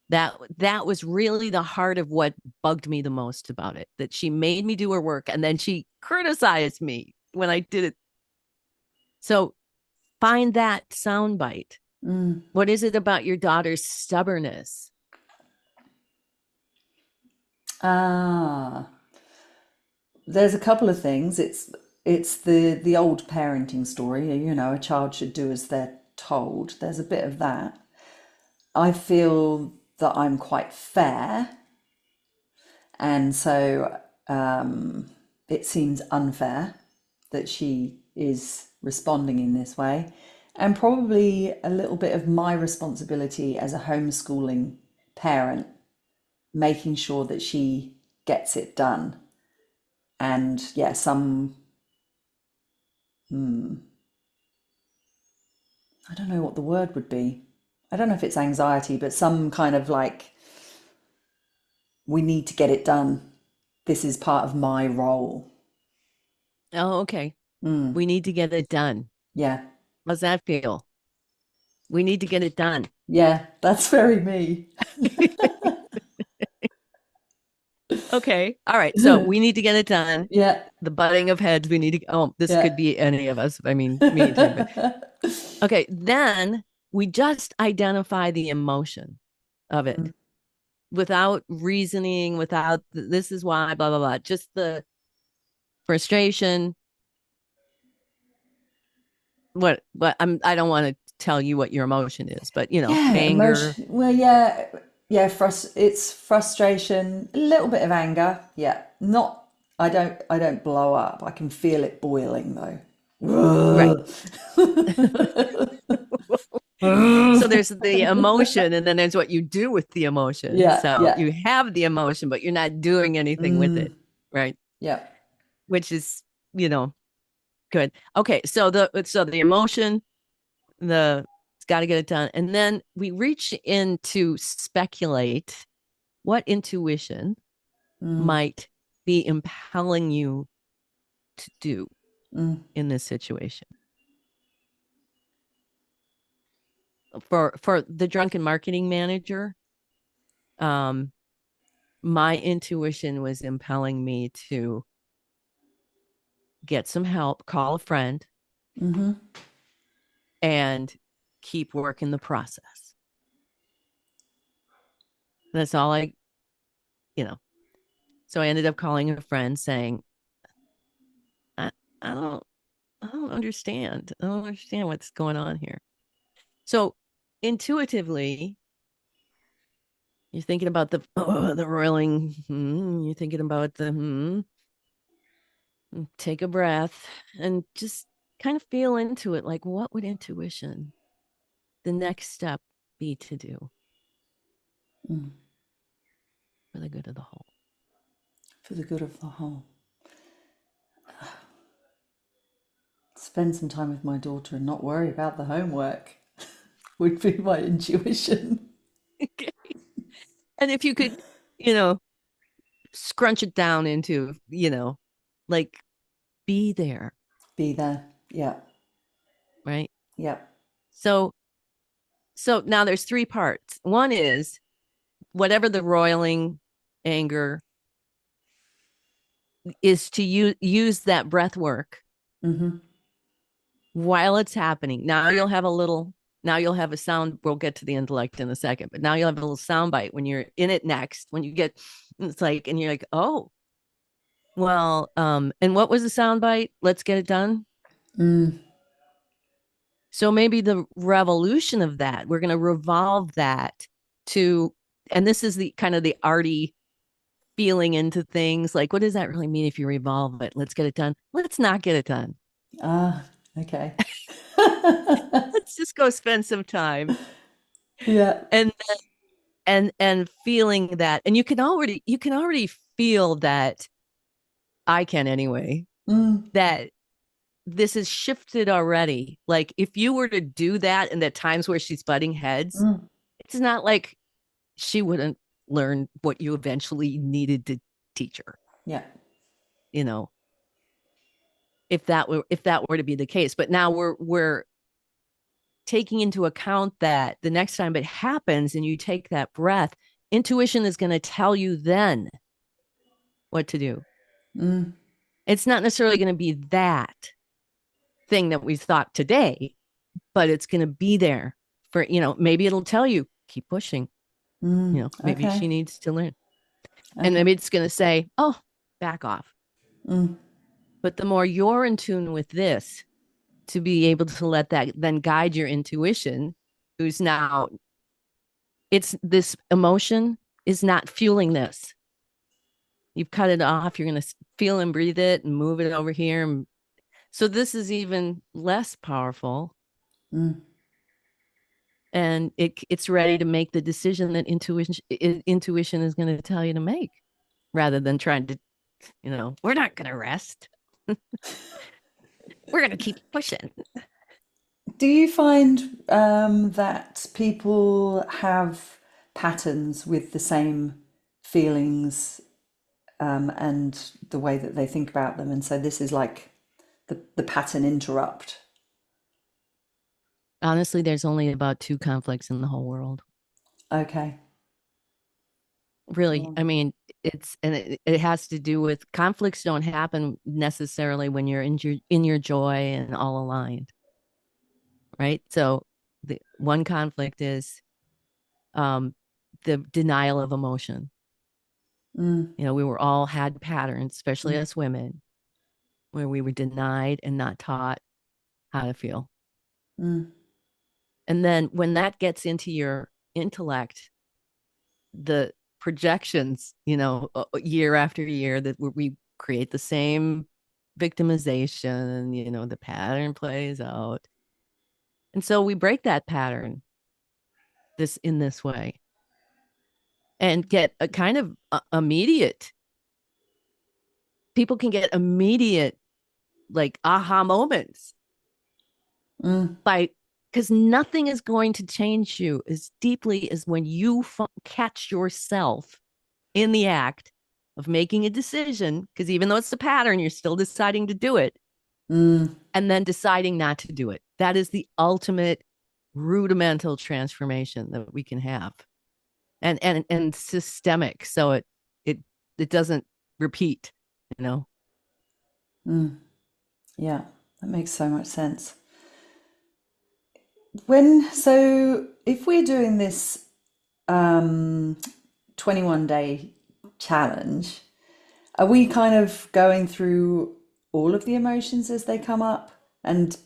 Speaker 2: That was really the heart of what bugged me the most about it, that she made me do her work and then she criticized me when I did it. So find that sound bite. What is it about your daughter's stubbornness?
Speaker 1: Ah, there's a couple of things. It's the old parenting story. You know, a child should do as they're told. There's a bit of that. I feel that I'm quite fair, and so it seems unfair that she is responding in this way, and probably a little bit of my responsibility as a homeschooling parent, making sure that she gets it done. And yeah, I don't know what the word would be. I don't know if it's anxiety, but some kind of like, we need to get it done. This is part of my role.
Speaker 2: Oh, okay.
Speaker 1: Mm,
Speaker 2: We need to get it done.
Speaker 1: yeah.
Speaker 2: How's that feel? We need to get it done.
Speaker 1: Yeah, that's very me.
Speaker 2: Okay. All right. So we need to get it done.
Speaker 1: Yeah,
Speaker 2: The butting of heads, we need to, oh, this
Speaker 1: yeah.
Speaker 2: could be any of us. I mean, me too. But okay. Then we just identify the emotion of it without reasoning, without this is why, blah, blah, blah. Just the frustration. I don't want to tell you what your emotion is, but
Speaker 1: Yeah,
Speaker 2: anger.
Speaker 1: emotion. Well, yeah, yeah. It's frustration, a little bit of anger. Yeah, not. I don't blow up. I can feel it boiling though.
Speaker 2: Right. So there's the emotion, and then there's what you do with the emotion.
Speaker 1: Yeah,
Speaker 2: So
Speaker 1: yeah,
Speaker 2: you have the emotion, but you're not doing anything with it, right?
Speaker 1: yeah.
Speaker 2: Which is, you know, good. Okay, so the emotion, it's got to get it done, and then we reach in to speculate what intuition might be impelling you to do in this situation. For the drunken marketing manager, um, my intuition was impelling me to get some help, call a friend, and keep working the process. That's all you know. So I ended up calling a friend saying, I, I don't I don't understand. I don't understand what's going on here. So intuitively, you're thinking about the roiling. You're thinking about the. Take a breath and just kind of feel into it. Like, what would intuition, the next step, be to do for the good of the whole?
Speaker 1: For the good of the whole. Spend some time with my daughter and not worry about the homework would be my intuition.
Speaker 2: Okay. And if you could, you know, scrunch it down into, like be there,
Speaker 1: Be there. Yeah,
Speaker 2: right?
Speaker 1: yeah.
Speaker 2: So now there's three parts. One is whatever the roiling anger is, to use that breath work while it's happening. Now you'll have a sound. We'll get to the intellect in a second, but now you'll have a little sound bite when you're in it next. When you get, it's like, and you're like, oh, well, and what was the sound bite? Let's get it done. So maybe the revolution of that, we're going to revolve that to, and this is the kind of the arty feeling into things. Like, what does that really mean if you revolve it? Let's get it done. Let's not get it done.
Speaker 1: Ah, okay.
Speaker 2: Let's just go spend some time.
Speaker 1: Yeah.
Speaker 2: And feeling that, and you can already feel that, I can anyway, that this is shifted already. Like if you were to do that in the times where she's butting heads, it's not like she wouldn't learn what you eventually needed to teach her,
Speaker 1: Yeah.
Speaker 2: you know, if that were to be the case. But now we're taking into account that the next time it happens and you take that breath, intuition is going to tell you then what to do. It's not necessarily going to be that thing that we thought today, but it's going to be there for, maybe it'll tell you, keep pushing, maybe
Speaker 1: Okay.
Speaker 2: she needs to learn. And
Speaker 1: Okay.
Speaker 2: maybe it's going to say, oh, back off.
Speaker 1: Mm,
Speaker 2: But the more you're in tune with this, to be able to let that then guide your intuition, who's now, it's this emotion is not fueling this. You've cut it off. You're going to feel and breathe it and move it over here. So this is even less powerful.
Speaker 1: mm.
Speaker 2: And it's ready to make the decision that intuition is going to tell you to make, rather than trying to, we're not going to rest. We're going to keep pushing.
Speaker 1: Do you find that people have patterns with the same feelings and the way that they think about them? And so this is like the pattern interrupt.
Speaker 2: Honestly, there's only about 2 conflicts in the whole world.
Speaker 1: Okay.
Speaker 2: Really,
Speaker 1: Well,
Speaker 2: I mean, it has to do with, conflicts don't happen necessarily when you're in your joy and all aligned, right? So the one conflict is um the denial of emotion.
Speaker 1: mm,
Speaker 2: We were all had patterns, especially
Speaker 1: mm,
Speaker 2: as women, where we were denied and not taught how to feel.
Speaker 1: mm,
Speaker 2: And then when that gets into your intellect, the projections, year after year, that we create the same victimization, the pattern plays out. And so we break that pattern in this way and get a kind of immediate, people can get immediate, like, aha moments
Speaker 1: mm,
Speaker 2: by, because nothing is going to change you as deeply as when you catch yourself in the act of making a decision, because even though it's the pattern, you're still deciding to do it,
Speaker 1: mm,
Speaker 2: and then deciding not to do it. That is the ultimate rudimental transformation that we can have, and systemic, so it it doesn't repeat, you know.
Speaker 1: mm. Yeah, that makes so much sense. So if we're doing this 21-day challenge, are we kind of going through all of the emotions as they come up? And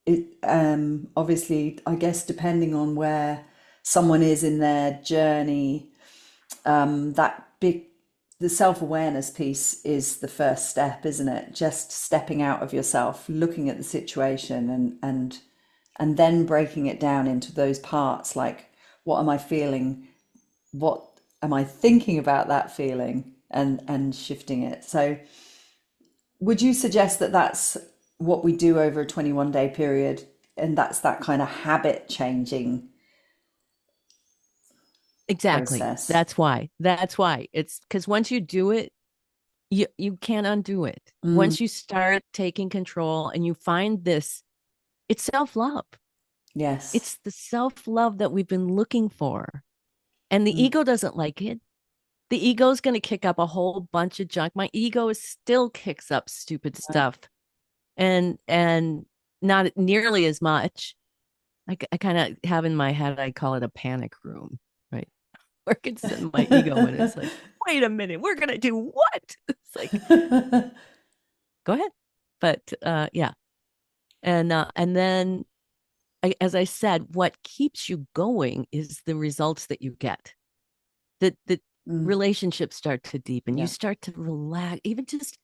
Speaker 1: it obviously, I guess, depending on where someone is in their journey, that big the self-awareness piece is the first step, isn't it? Just stepping out of yourself, looking at the situation, and then breaking it down into those parts, like, what am I feeling, what am I thinking about that feeling, and shifting it. So would you suggest that that's what we do over a 21-day period, and that's that kind of habit changing
Speaker 2: Exactly.
Speaker 1: process?
Speaker 2: That's why it's, because once you do it, you can't undo it.
Speaker 1: Mm,
Speaker 2: Once you start taking control and you find this, it's self-love.
Speaker 1: yes.
Speaker 2: It's the self-love that we've been looking for. And the
Speaker 1: Mm,
Speaker 2: ego doesn't like it. The ego is going to kick up a whole bunch of junk. My ego still kicks up stupid stuff, and not nearly as much. I kind of have in my head, I call it a panic room, right? Where I can send my ego in. It's like, wait a minute, we're going to do what? It's like, go ahead. But yeah. And then, as I said, what keeps you going is the results that you get. The
Speaker 1: mm,
Speaker 2: relationships start to deepen. You
Speaker 1: yeah.
Speaker 2: start to relax. Even just,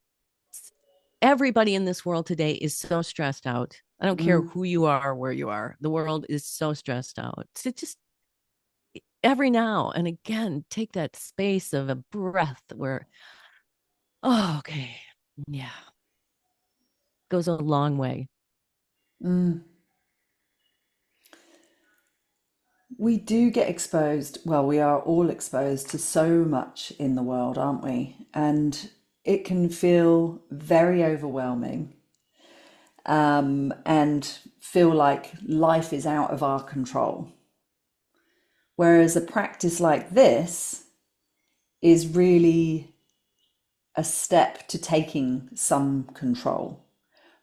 Speaker 2: everybody in this world today is so stressed out. I don't care
Speaker 1: Mm,
Speaker 2: who you are, where you are. The world is so stressed out. So just every now and again, take that space of a breath where, oh, okay, yeah, goes a long way.
Speaker 1: mm. We do get exposed. Well, we are all exposed to so much in the world, aren't we? And it can feel very overwhelming, and feel like life is out of our control. Whereas a practice like this is really a step to taking some control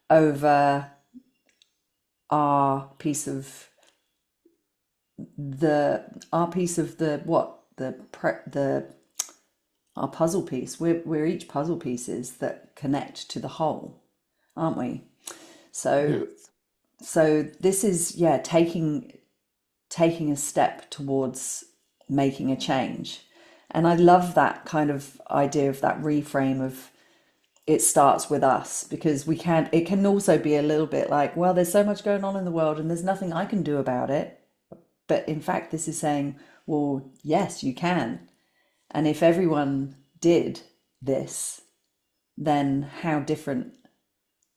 Speaker 1: over our piece of the our piece of the what the our puzzle piece. We're each puzzle pieces that connect to the whole, aren't we? So
Speaker 2: Yes.
Speaker 1: so this is, yeah, taking a step towards making a change. And I love that kind of idea of that reframe of it starts with us, because we can it can also be a little bit like, well, there's so much going on in the world and there's nothing I can do about it. But in fact, this is saying, well, yes, you can. And if everyone did this, then how different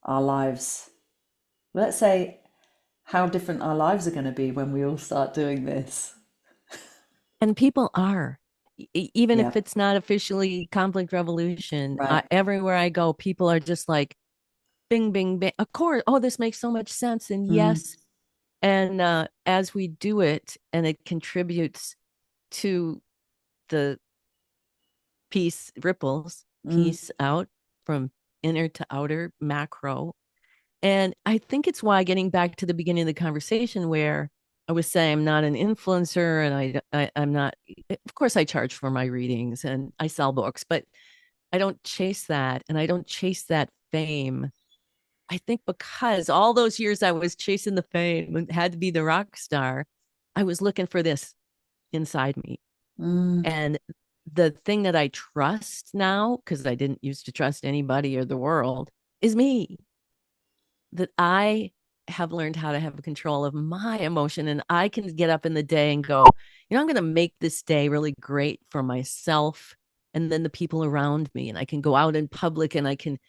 Speaker 1: our lives, let's say, how different our lives are going to be when we all start doing this.
Speaker 2: And people are, even
Speaker 1: Yeah,
Speaker 2: if it's not officially conflict revolution,
Speaker 1: right.
Speaker 2: everywhere I go, people are just like, bing, bing, bing. Of course. Oh, this makes so much sense. And
Speaker 1: Mm,
Speaker 2: yes. And as we do it and it contributes to the peace ripples,
Speaker 1: mm,
Speaker 2: peace out from inner to outer macro. And I think it's why, getting back to the beginning of the conversation where I was saying I'm not an influencer and I'm not, of course I charge for my readings and I sell books, but I don't chase that, and I don't chase that fame. I think because all those years I was chasing the fame and had to be the rock star, I was looking for this inside me.
Speaker 1: mm,
Speaker 2: And the thing that I trust now, because I didn't used to trust anybody or the world, is me. That I have learned how to have control of my emotion, and I can get up in the day and go, I'm going to make this day really great for myself and then the people around me. And I can go out in public and I can,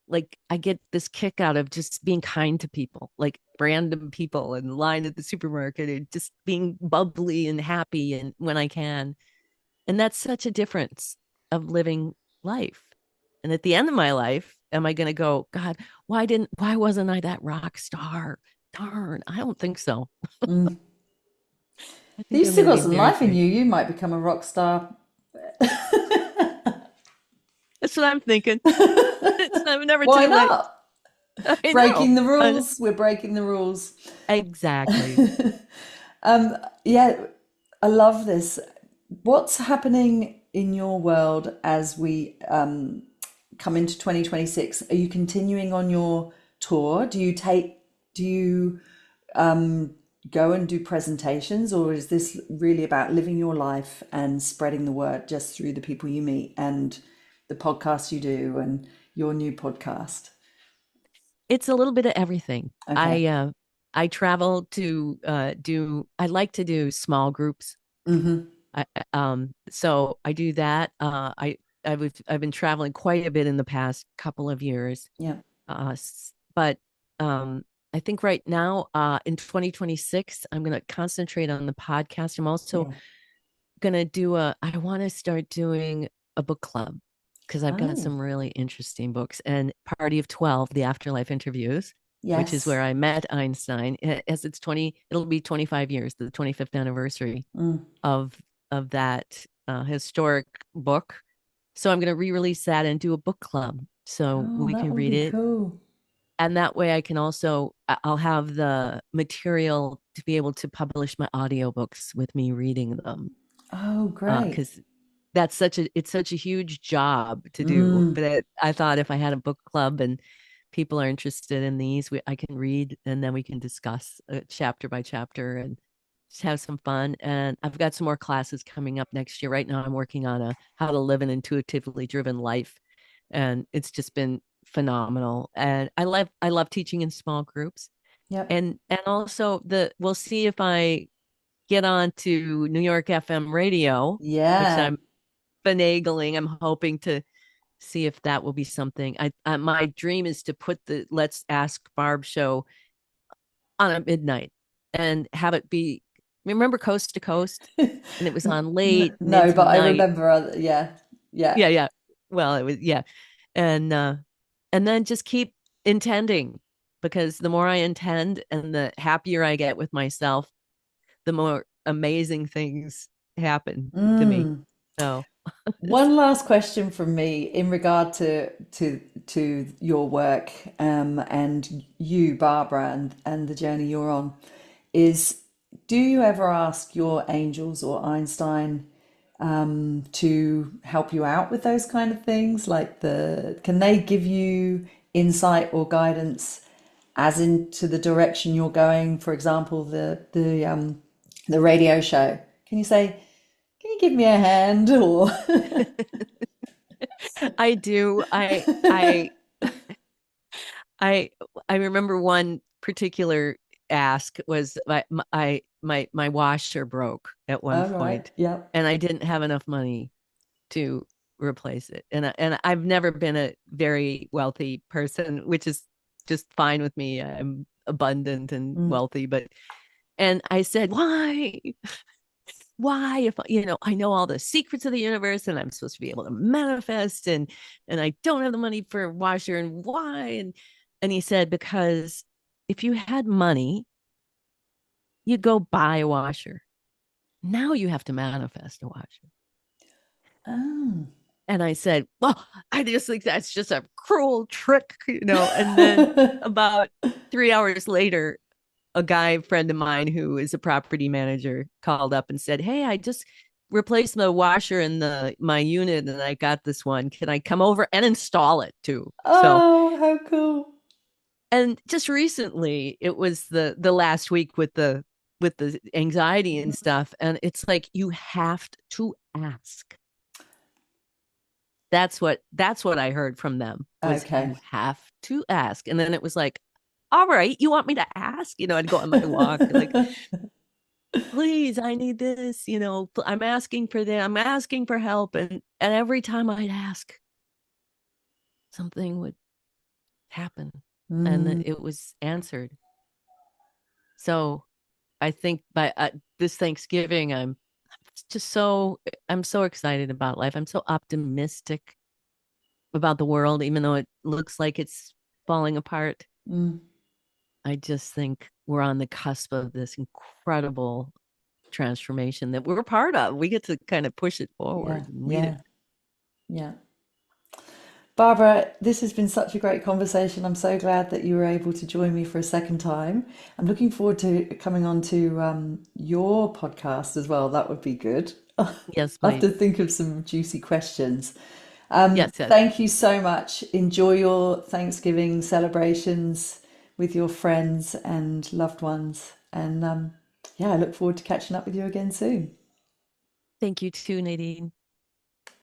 Speaker 2: like, I get this kick out of just being kind to people, like random people in line at the supermarket, and just being bubbly and happy and when I can. And that's such a difference of living life. And at the end of my life, am I going to go, God, why wasn't I that rock star? Darn, I don't think so.
Speaker 1: mm.
Speaker 2: I think
Speaker 1: You've
Speaker 2: I'm
Speaker 1: still
Speaker 2: going to
Speaker 1: got
Speaker 2: be
Speaker 1: some
Speaker 2: very
Speaker 1: life in
Speaker 2: great.
Speaker 1: you. You might become a rock star.
Speaker 2: That's what I'm thinking. It's never
Speaker 1: Why
Speaker 2: too late.
Speaker 1: not?
Speaker 2: I know.
Speaker 1: Breaking the rules. We're breaking the rules.
Speaker 2: Exactly.
Speaker 1: Yeah, I love this. What's happening in your world as we come into 2026? Are you continuing on your tour? Do you go and do presentations, or is this really about living your life and spreading the word just through the people you meet and the podcasts you do and your new podcast?
Speaker 2: It's a little bit of everything.
Speaker 1: Okay.
Speaker 2: I travel to I like to do small groups.
Speaker 1: Mm-hmm.
Speaker 2: So I do that. I've been traveling quite a bit in the past couple of years.
Speaker 1: Yeah.
Speaker 2: But I think right now, in 2026, I'm going to concentrate on the podcast. I'm also
Speaker 1: Yeah.
Speaker 2: going to I want to start doing a book club, because I've got
Speaker 1: Oh,
Speaker 2: some really interesting books. And Party of 12, the afterlife interviews, which is
Speaker 1: yes.
Speaker 2: where I met Einstein, as it'll be 25 years, the 25th anniversary
Speaker 1: Mm.
Speaker 2: of that historic book. So I'm going to re-release that and do a book club so
Speaker 1: Oh,
Speaker 2: we
Speaker 1: that
Speaker 2: can
Speaker 1: would
Speaker 2: read
Speaker 1: be
Speaker 2: it.
Speaker 1: cool.
Speaker 2: And that way I can also, I'll have the material to be able to publish my audiobooks with me reading them.
Speaker 1: Oh, great.
Speaker 2: Because it's such a huge job to do.
Speaker 1: Mm.
Speaker 2: But I thought if I had a book club and people are interested in these, I can read and then we can discuss chapter by chapter and just have some fun. And I've got some more classes coming up next year. Right now, I'm working on a how to live an intuitively driven life, and it's just been phenomenal. And I love teaching in small groups,
Speaker 1: Yep.
Speaker 2: and also we'll see if I get on to New York FM radio, which
Speaker 1: Yeah.
Speaker 2: I'm finagling. I'm hoping to see if that will be something. My dream is to put the Let's Ask Barb show on at midnight and have it be, remember, Coast to Coast, and it was on late and
Speaker 1: No,
Speaker 2: into the
Speaker 1: but I
Speaker 2: night.
Speaker 1: remember other, yeah. Yeah.
Speaker 2: Yeah, yeah. Well, it was, yeah. And then just keep intending, because the more I intend and the happier I get with myself, the more amazing things happen to me.
Speaker 1: Mm.
Speaker 2: So
Speaker 1: One last question from me in regard to your work, and you, Barbara, and the journey you're on, is Do you ever ask your angels or Einstein to help you out with those kind of things? Like can they give you insight or guidance as into the direction you're going? For example, the radio show. Can you say, "Can you give me a hand?" Or
Speaker 2: I do. I I remember one particular ask was my washer broke at one
Speaker 1: all right,
Speaker 2: point,
Speaker 1: yep.
Speaker 2: and I didn't have enough money to replace it. And I've never been a very wealthy person, which is just fine with me. I'm abundant and
Speaker 1: Mm.
Speaker 2: wealthy, but and I said, why if I know all the secrets of the universe and I'm supposed to be able to manifest and I don't have the money for a washer, and why? And he said, because if you had money, you'd go buy a washer. Now you have to manifest a washer.
Speaker 1: Oh.
Speaker 2: And I said, well, I just think that's just a cruel trick. And then about 3 hours later, a guy friend of mine who is a property manager called up and said, hey, I just replaced the washer in my unit and I got this one. Can I come over and install it too? So,
Speaker 1: Oh, how cool.
Speaker 2: and just recently it was the last week with the anxiety and stuff, and it's like you have to ask. That's what I heard from them was
Speaker 1: Okay.
Speaker 2: you have to ask. And then it was like, all right, you want me to ask? I'd go on my walk like, please, I need this, I'm asking for that. I'm asking for help. And every time I'd ask, something would happen and
Speaker 1: Mm,
Speaker 2: it was answered. So I think by this Thanksgiving, I'm so excited about life. I'm so optimistic about the world, even though it looks like it's falling apart.
Speaker 1: mm,
Speaker 2: I just think we're on the cusp of this incredible transformation that we're part of. We get to kind of push it
Speaker 1: yeah,
Speaker 2: forward and lead it.
Speaker 1: yeah, yeah. Barbara, this has been such a great conversation. I'm so glad that you were able to join me for a second time. I'm looking forward to coming on to your podcast as well. That would be good. I'll
Speaker 2: Yes,
Speaker 1: have to
Speaker 2: please.
Speaker 1: think of some juicy questions.
Speaker 2: Yes, yes.
Speaker 1: Thank you so much. Enjoy your Thanksgiving celebrations with your friends and loved ones. And yeah, I look forward to catching up with you again soon.
Speaker 2: Thank you too, Nadine.